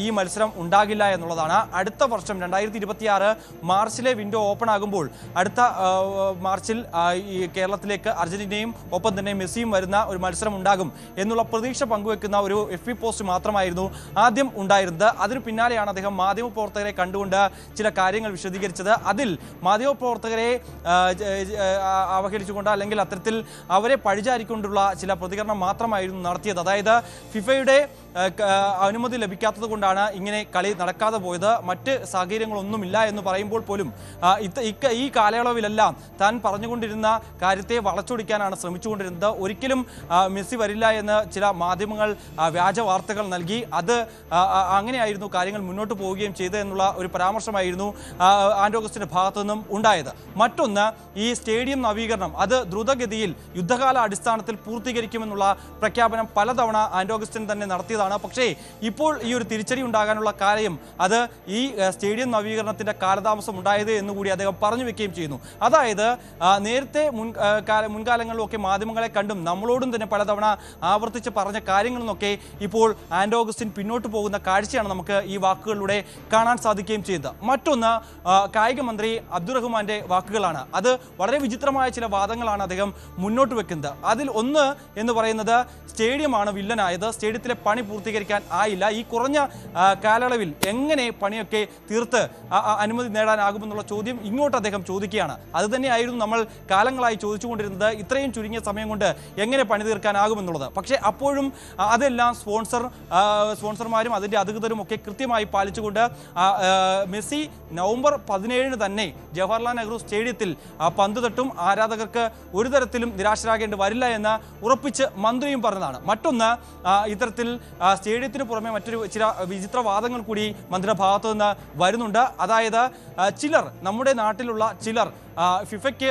ഈ മത്സരം ഉണ്ടാകില്ല എന്നുള്ളതാണ്. അടുത്ത വർഷം 2026 മാർച്ചിലെ വിൻഡോ ഓപ്പൺ ആകുമ്പോൾ അടുത്ത മാർച്ചിൽ ഈ കേരളത്തിലേക്ക് അർജന്റീനയും ഒപ്പം തന്നെ മെസ്സിയും വരുന്ന ഒരു മത്സരം ഉണ്ടാകും എന്നുള്ള പ്രതീക്ഷ പങ്കുവെക്കുന്ന ഒരു FB പോസ്റ്റ് മാത്രമായിരുന്നു ആദ്യം ഉണ്ടായിരുന്നത്. അതിനു പിന്നാലെയാണ് അദ്ദേഹം മാധ്യമപ്രവർത്തകരെ കണ്ടുകൊണ്ട് ചില കാര്യങ്ങൾ വിശദീകരിച്ചത്. അതിൽ മാധ്യമപ്രവർത്തകരെ അവഹേളിച്ചുകൊണ്ട് അല്ലെങ്കിൽ അത്തരത്തിൽ അവരെ പഴിചാരിക്കൊണ്ടുള്ള ചില പ്രതികരണം മാത്രമായിരുന്നു നടത്തിയത്. അതായത് ഫിഫയുടെ അനുമതി ലഭിക്കാത്തത് കൊണ്ടാണ് ഇങ്ങനെ കളി നടക്കാതെ പോയത്, മറ്റ് സാഹചര്യങ്ങളൊന്നുമില്ല എന്ന് പറയുമ്പോൾ പോലും ഈ കാലയളവിലെല്ലാം താൻ പറഞ്ഞുകൊണ്ടിരുന്ന കാര്യത്തെ വളച്ചൊടിക്കാനാണ് ശ്രമിച്ചുകൊണ്ടിരുന്നത്. ഒരിക്കലും മെസ്സി വരില്ല എന്ന് ചില മാധ്യമങ്ങൾ വ്യാജ വാർത്തകൾ നൽകി, അത് അങ്ങനെയായിരുന്നു കാര്യങ്ങൾ മുന്നോട്ട് പോവുകയും ചെയ്തത് എന്നുള്ള ഒരു പരാമർശമായിരുന്നു ആൻഡോ അഗസ്റ്റിന്റെ ഭാഗത്തു നിന്നും ഉണ്ടായത്. മറ്റൊന്ന്, ഈ സ്റ്റേഡിയം നവീകരണം അത് ദ്രുതഗതിയിൽ യുദ്ധകാല അടിസ്ഥാനത്തിൽ പൂർത്തീകരിക്കുമെന്നുള്ള പ്രഖ്യാപനം പലതവണ ആൻഡോ അഗസ്റ്റിൻ തന്നെ നടത്തിയതാണ്. പക്ഷേ ഇപ്പോൾ ഈ ഒരു തിരിച്ചടി ഉണ്ടാകാനുള്ള കാര്യം അത് ഈ സ്റ്റേഡിയം നവീകരണത്തിന്റെ കാലതാമസം ഉണ്ടായത് എന്നുകൂടി അദ്ദേഹം പറഞ്ഞു വെക്കുകയും ചെയ്യുന്നു. അതായത് നേരത്തെ മുൻകാലങ്ങളിലൊക്കെ മാധ്യമങ്ങളെ കണ്ടും നമ്മളോടും തന്നെ പലതവണ ആവർത്തിച്ച് പറഞ്ഞ കാര്യങ്ങളെന്നൊക്കെ ഇപ്പോൾ ആൻഡോ അഗസ്റ്റിൻ പിന്നോട്ട് പോകുന്ന കാഴ്ചയാണ് നമുക്ക് ഈ വാക്കുകളിലൂടെ കാണാൻ സാധിക്കുകയും ചെയ്തത്. മറ്റൊന്ന്, കായിക മന്ത്രി അബ്ദുറഹ്മാന്റെ വാക്കുകളാണ്. അത് വളരെ വിചിത്രമായ ചില വാദങ്ങളാണ് അദ്ദേഹം മുന്നോട്ട് വെക്കുന്നത്. അതിൽ ഒന്ന് എന്ന് പറയുന്നത് സ്റ്റേഡിയമാണ് വില്ലനായത്, സ്റ്റേഡിയത്തിലെ പണി പൂർത്തീകരിക്കാൻ ആയില്ല, ഈ കുറഞ്ഞ കാലയളവിൽ എങ്ങനെ പണിയൊക്കെ തീർത്ത് അനുമതി നേടാനാകുമെന്നുള്ള ചോദ്യം ഇങ്ങോട്ട് അദ്ദേഹം ചോദിക്കുകയാണ്. അത് തന്നെയായിരുന്നു നമ്മൾ കാലങ്ങളായി ചോദിച്ചുകൊണ്ടിരുന്നത്, ഇത്രയും ചുരുങ്ങിയ സമയം കൊണ്ട് എങ്ങനെ പണി തീർക്കാനാകുമെന്നുള്ളത്. പക്ഷേ അപ്പോഴും അതെല്ലാം സ്പോൺസർമാരും അതിൻ്റെ അധികൃതരും ഒക്കെ കൃത്യമായി പാലിച്ചുകൊണ്ട് മെസ്സി നവംബർ 17 തന്നെ ജവഹർലാൽ നെഹ്റു സ്റ്റേഡിയത്തിൽ പന്ത് തട്ടും, ആരാധകർക്ക് ഒരു തരത്തിലും നിരാശരാകേണ്ടി വരില്ല എന്ന് ഉറപ്പിച്ച് മന്ത്രിയും പറഞ്ഞതാണ്. മറ്റൊന്ന്, ഇത്തരത്തിൽ സ്റ്റേഡിയത്തിന് പുറമെ മറ്റൊരു ചില വിചിത്രവാദങ്ങൾ കൂടി മന്ത്രിയുടെ ഭാഗത്തു നിന്ന് വരുന്നുണ്ട്. അതായത് ചിലർ, നമ്മുടെ നാട്ടിലുള്ള ചിലർ ഫിഫയ്ക്ക്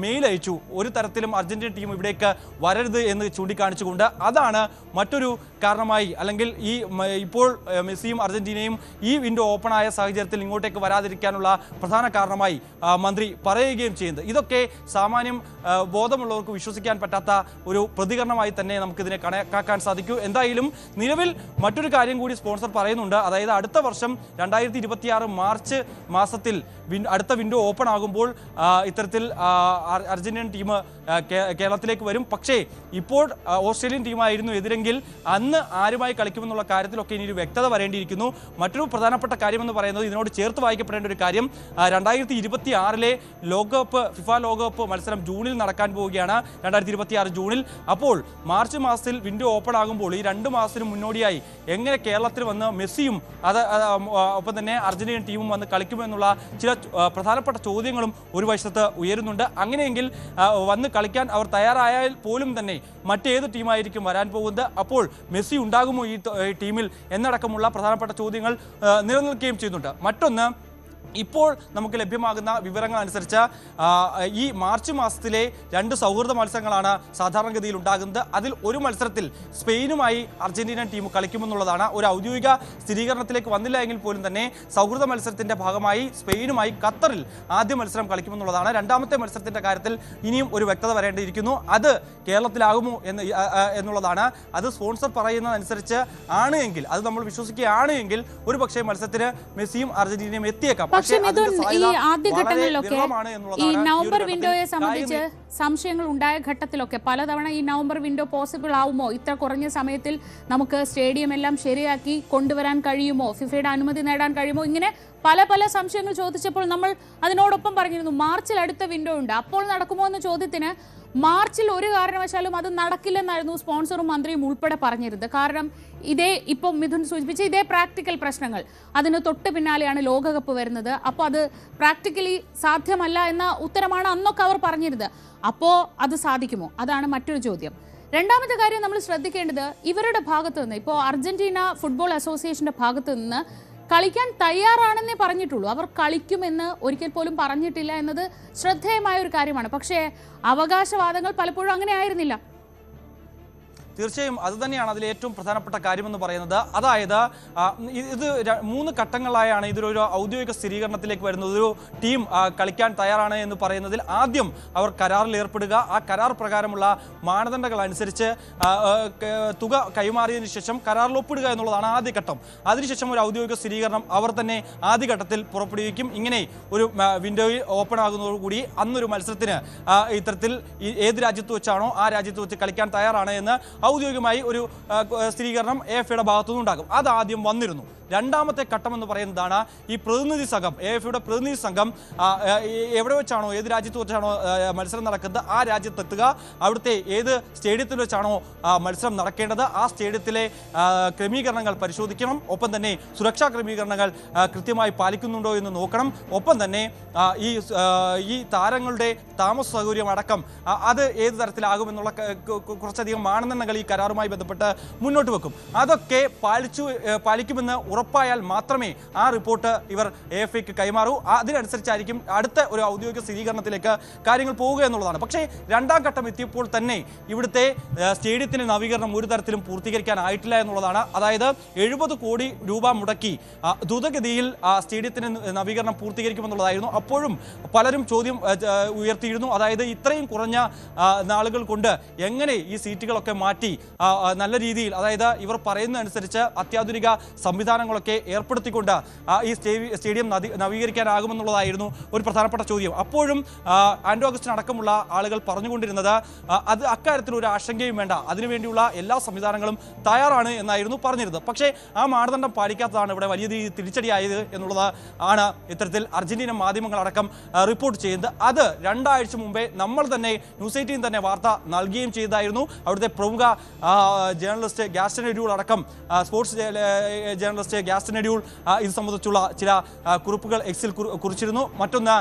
മെയിൽ അയച്ചു, ഒരു തരത്തിലും അർജന്റീന ടീം ഇവിടേക്ക് വരരുത് എന്ന് ചൂണ്ടിക്കാണിച്ചുകൊണ്ട്. അതാണ് മറ്റൊരു കാരണമായി, അല്ലെങ്കിൽ ഇപ്പോൾ മെസ്സിയും അർജന്റീനയും ഈ വിൻഡോ ഓപ്പൺ ആയ സാഹചര്യത്തിൽ ഇങ്ങോട്ടേക്ക് വരാതിരിക്കാനുള്ള പ്രധാന കാരണമായി മന്ത്രി പറയുകയും ചെയ്യുന്നത്. ഇതൊക്കെ സാമാന്യം ബോധമുള്ളവർക്ക് വിശ്വസിക്കാൻ പറ്റാത്ത ഒരു പ്രതികരണമായി തന്നെ നമുക്കിതിനെ കണക്കാക്കാൻ സാധിക്കൂ. എന്തായാലും നിലവിൽ മറ്റൊരു കാര്യം കൂടി സ്പോൺസർ പറയുന്നുണ്ട്. അതായത് അടുത്ത വർഷം 2026 മാർച്ച് മാസത്തിൽ അടുത്ത വിൻഡോ ഓപ്പൺ ആകുമ്പോൾ ഇത്തരത്തിൽ അർജന്റീനൻ ടീം കേരളത്തിലേക്ക് വരും. പക്ഷേ ഇപ്പോൾ ഓസ്ട്രേലിയൻ ടീമായിരുന്നു എതിരെങ്കിൽ അന്ന് ആരുമായി കളിക്കുമെന്നുള്ള കാര്യത്തിലൊക്കെ ഇനി ഒരു വ്യക്തത വരേണ്ടിയിരിക്കുന്നു. മറ്റൊരു പ്രധാനപ്പെട്ട കാര്യമെന്ന് പറയുന്നത്, ഇതിനോട് ചേർത്ത് വായിക്കപ്പെടേണ്ട ഒരു കാര്യം, 2026 ലോകകപ്പ്, ഫിഫ ലോകകപ്പ് മത്സരം ജൂണിൽ നടക്കാൻ പോവുകയാണ്, 2026 ജൂണിൽ. അപ്പോൾ മാർച്ച് മാസത്തിൽ വിൻഡോ ഓപ്പൺ ആകുമ്പോൾ ഈ 2 മാസത്തിന് മുന്നോടിയായി എങ്ങനെ കേരളത്തിൽ വന്ന് മെസ്സിയും ഒപ്പം തന്നെ അർജന്റീനൻ ടീമും വന്ന് കളിക്കുമെന്നുള്ള ചില പ്രധാനപ്പെട്ട ചോദ്യങ്ങളും ഒരു വശത്ത് ഉയരുന്നുണ്ട്. അങ്ങനെയെങ്കിൽ വന്ന് കളിക്കാൻ അവർ തയ്യാറായാൽ പോലും തന്നെ മറ്റേത് ടീമായിരിക്കും വരാൻ പോകുന്നത്, അപ്പോൾ മെസ്സി ഉണ്ടാകുമോ ഈ ടീമിൽ എന്നടക്കമുള്ള പ്രധാനപ്പെട്ട ചോദ്യങ്ങൾ നിലനിൽക്കുകയും ചെയ്യുന്നുണ്ട്. മറ്റൊന്ന്, ഇപ്പോൾ നമുക്ക് ലഭ്യമാകുന്ന വിവരങ്ങൾ അനുസരിച്ച് ഈ മാർച്ച് മാസത്തിലെ 2 സൗഹൃദ മത്സരങ്ങളാണ് സാധാരണഗതിയിൽ ഉണ്ടാകുന്നത്. അതിൽ ഒരു മത്സരത്തിൽ സ്പെയിനുമായി അർജന്റീനൻ ടീം കളിക്കുമെന്നുള്ളതാണ്. ഒരു ഔദ്യോഗിക സ്ഥിരീകരണത്തിലേക്ക് വന്നില്ല എങ്കിൽ പോലും തന്നെ സൗഹൃദ മത്സരത്തിന്റെ ഭാഗമായി സ്പെയിനുമായി ഖത്തറിൽ ആദ്യ മത്സരം കളിക്കുമെന്നുള്ളതാണ്. രണ്ടാമത്തെ മത്സരത്തിന്റെ കാര്യത്തിൽ ഇനിയും ഒരു വ്യക്തത വരേണ്ടിയിരിക്കുന്നു. അത് കേരളത്തിലാകുമോ എന്നുള്ളതാണ്. അത് സ്പോൺസർ പറയുന്നതനുസരിച്ച് ആണ് എങ്കിൽ, അത് നമ്മൾ വിശ്വസിക്കുകയാണ് എങ്കിൽ, ഒരു പക്ഷേ മത്സരത്തിന് മെസ്സിയും അർജന്റീനയും എത്തിയേക്കാം. പക്ഷേ മിഥുൻ, ഈ ആദ്യഘട്ടങ്ങളിലൊക്കെ ഈ നവംബർ വിൻഡോയെ സംബന്ധിച്ച് സംശയങ്ങൾ ഉണ്ടായ ഘട്ടത്തിലൊക്കെ പലതവണ ഈ നവംബർ വിൻഡോ പോസിബിൾ ആവുമോ, ഇത്ര കുറഞ്ഞ സമയത്തിൽ നമുക്ക് സ്റ്റേഡിയം എല്ലാം ശരിയാക്കി കൊണ്ടുവരാൻ കഴിയുമോ, ഫിഫയുടെ അനുമതി നേടാൻ കഴിയുമോ, ഇങ്ങനെ പല സംശയങ്ങൾ ചോദിച്ചപ്പോൾ നമ്മൾ അതിനോടൊപ്പം പറഞ്ഞിരുന്നു മാർച്ചിൽ അടുത്ത വിൻഡോ ഉണ്ട്, അപ്പോൾ നടക്കുമോ എന്ന ചോദ്യത്തിന് മാർച്ചിൽ ഒരു കാരണവശാലും അത് നടക്കില്ലെന്നായിരുന്നു സ്പോൺസറും മന്ത്രിയും ഉൾപ്പെടെ പറഞ്ഞിരുന്നത്. കാരണം ഇതേ ഇപ്പോൾ മിഥുൻ സൂചിപ്പിച്ച ഇതേ പ്രാക്ടിക്കൽ പ്രശ്നങ്ങൾ, അതിന് തൊട്ട് പിന്നാലെയാണ് ലോകകപ്പ് വരുന്നത്, അപ്പോൾ അത് പ്രാക്ടിക്കലി സാധ്യമല്ല എന്ന ഉത്തരമാണ് അന്നൊക്കെ അവർ പറഞ്ഞിരുന്നത്. അപ്പോൾ അത് സാധിക്കുമോ, അതാണ് മറ്റൊരു ചോദ്യം. രണ്ടാമത്തെ കാര്യം നമ്മൾ ശ്രദ്ധിക്കേണ്ടത്, ഇവരുടെ ഭാഗത്തു നിന്ന്, ഇപ്പോൾ അർജന്റീന ഫുട്ബോൾ അസോസിയേഷന്റെ ഭാഗത്തു നിന്ന് കളിക്കാൻ തയ്യാറാണെന്നേ പറഞ്ഞിട്ടുള്ളൂ, അവർ കളിക്കുമെന്ന് ഒരിക്കൽ പോലും പറഞ്ഞിട്ടില്ല എന്നത് ശ്രദ്ധേയമായ ഒരു കാര്യമാണ്. പക്ഷേ അവകാശവാദങ്ങൾ പലപ്പോഴും അങ്ങനെ ആയിരുന്നില്ല. തീർച്ചയായും അതുതന്നെയാണ് അതിൽ ഏറ്റവും പ്രധാനപ്പെട്ട കാര്യമെന്ന് പറയുന്നത്. അതായത് ഇത് 3 ഘട്ടങ്ങളായാണ് ഇതിലൊരു ഔദ്യോഗിക സ്ഥിരീകരണത്തിലേക്ക് വരുന്നത്. ഒരു ടീം കളിക്കാൻ തയ്യാറാണ് എന്ന് പറയുന്നതിൽ ആദ്യം അവർ കരാറിൽ ഏർപ്പെടുക, ആ കരാർ പ്രകാരമുള്ള മാനദണ്ഡങ്ങൾ അനുസരിച്ച് തുക കൈമാറിയതിനു ശേഷം കരാറിൽ ഒപ്പിടുക എന്നുള്ളതാണ് ആദ്യഘട്ടം. അതിനുശേഷം ഒരു ഔദ്യോഗിക സ്ഥിരീകരണം അവർ തന്നെ ആദ്യഘട്ടത്തിൽ പുറപ്പെടുവിക്കും. ഇങ്ങനെ ഒരു വിൻഡോയിൽ ഓപ്പൺ ആകുന്നതോടുകൂടി അന്നൊരു മത്സരത്തിന് ഇത്തരത്തിൽ ഏത് രാജ്യത്ത് വെച്ചാണോ ആ രാജ്യത്ത് വെച്ച് കളിക്കാൻ തയ്യാറാണ് എന്ന് ഔദ്യോഗികമായി ഒരു സ്ഥിരീകരണം AFAയുടെ ഭാഗത്തുനിന്നുണ്ടാകും. അതാദ്യം വന്നിരുന്നു. രണ്ടാമത്തെ ഘട്ടം എന്ന് പറയുന്നതാണ് ഈ പ്രതിനിധി സംഘം, AFAയുടെ പ്രതിനിധി സംഘം എവിടെ വെച്ചാണോ ഏത് രാജ്യത്ത് വെച്ചാണോ മത്സരം നടക്കുന്നത് ആ രാജ്യത്തെത്തുക, അവിടുത്തെ ഏത് സ്റ്റേഡിയത്തിൽ വെച്ചാണോ മത്സരം നടക്കേണ്ടത് ആ സ്റ്റേഡിയത്തിലെ ക്രമീകരണങ്ങൾ പരിശോധിക്കണം. ഒപ്പം തന്നെ സുരക്ഷാ ക്രമീകരണങ്ങൾ കൃത്യമായി പാലിക്കുന്നുണ്ടോ എന്ന് നോക്കണം. ഒപ്പം തന്നെ ഈ താരങ്ങളുടെ താമസ സൗകര്യം അടക്കം അത് ഏത് തരത്തിലാകുമെന്നുള്ള കുറച്ചധികം മാനദണ്ഡങ്ങൾ ഈ കരാറുമായി ബന്ധപ്പെട്ട് മുന്നോട്ട് വെക്കും. അതൊക്കെ പാലിക്കുമെന്ന് ഉറപ്പായാൽ മാത്രമേ ആ റിപ്പോർട്ട് ഇവർ AFAയ്ക്ക് കൈമാറൂ. അതിനനുസരിച്ചായിരിക്കും അടുത്ത ഒരു ഔദ്യോഗിക സ്ഥിരീകരണത്തിലേക്ക് കാര്യങ്ങൾ പോവുക എന്നുള്ളതാണ്. പക്ഷേ രണ്ടാം ഘട്ടം എത്തിയപ്പോൾ തന്നെ ഇവിടുത്തെ സ്റ്റേഡിയത്തിന്റെ നവീകരണം ഒരു തരത്തിലും പൂർത്തീകരിക്കാനായിട്ടില്ല എന്നുള്ളതാണ്. അതായത് 70 കോടി രൂപ മുടക്കി ദ്രുതഗതിയിൽ സ്റ്റേഡിയത്തിന് നവീകരണം പൂർത്തീകരിക്കുമെന്നുള്ളതായിരുന്നു. അപ്പോഴും പലരും ചോദ്യം ഉയർത്തിയിരുന്നു. അതായത് ഇത്രയും കുറഞ്ഞ നാളുകൾ കൊണ്ട് എങ്ങനെ ഈ സീറ്റുകളൊക്കെ മാറ്റി നല്ല രീതിയിൽ, അതായത് ഇവർ പറയുന്നതനുസരിച്ച് അത്യാധുനിക സംവിധാനങ്ങളൊക്കെ ഏർപ്പെടുത്തിക്കൊണ്ട് ഈ സ്റ്റേഡിയം നവീകരിക്കാനാകുമെന്നുള്ളതായിരുന്നു ഒരു പ്രധാനപ്പെട്ട ചോദ്യം. അപ്പോഴും ആൻഡ്രൂ അഗസ്റ്റിൻ അടക്കമുള്ള ആളുകൾ പറഞ്ഞുകൊണ്ടിരുന്നത് അത് അക്കാര്യത്തിൽ ഒരു ആശങ്കയും വേണ്ട, അതിനുവേണ്ടിയുള്ള എല്ലാ സംവിധാനങ്ങളും തയ്യാറാണ് എന്നായിരുന്നു പറഞ്ഞിരുന്നത്. പക്ഷേ ആ മാനദണ്ഡം പാലിക്കാത്തതാണ് ഇവിടെ വലിയ രീതിയിൽ തിരിച്ചടിയായത് എന്നുള്ളത് ആണ് ഇത്തരത്തിൽ അർജന്റീന മാധ്യമങ്ങളടക്കം റിപ്പോർട്ട് ചെയ്യുന്നത്. അത് 2 ആഴ്ച മുമ്പേ നമ്മൾ തന്നെ ന്യൂസ് 18 തന്നെ വാർത്ത നൽകുകയും ചെയ്തായിരുന്നു. അവിടുത്തെ പ്രമുഖ ജേർണലിസ്റ്റ് ഗ്യാസ്റ്റൻ എഡ്യൂൾ അടക്കം സ്പോർട്സ് ജേർണലിസ്റ്റ് ഗ്യാസ്റ്റൻ എഡ്യൂൾ ഇത് സംബന്ധിച്ചുള്ള ചില കുറിപ്പുകൾ എക്സിൽ കുറിച്ചിരുന്നു. മറ്റൊന്ന്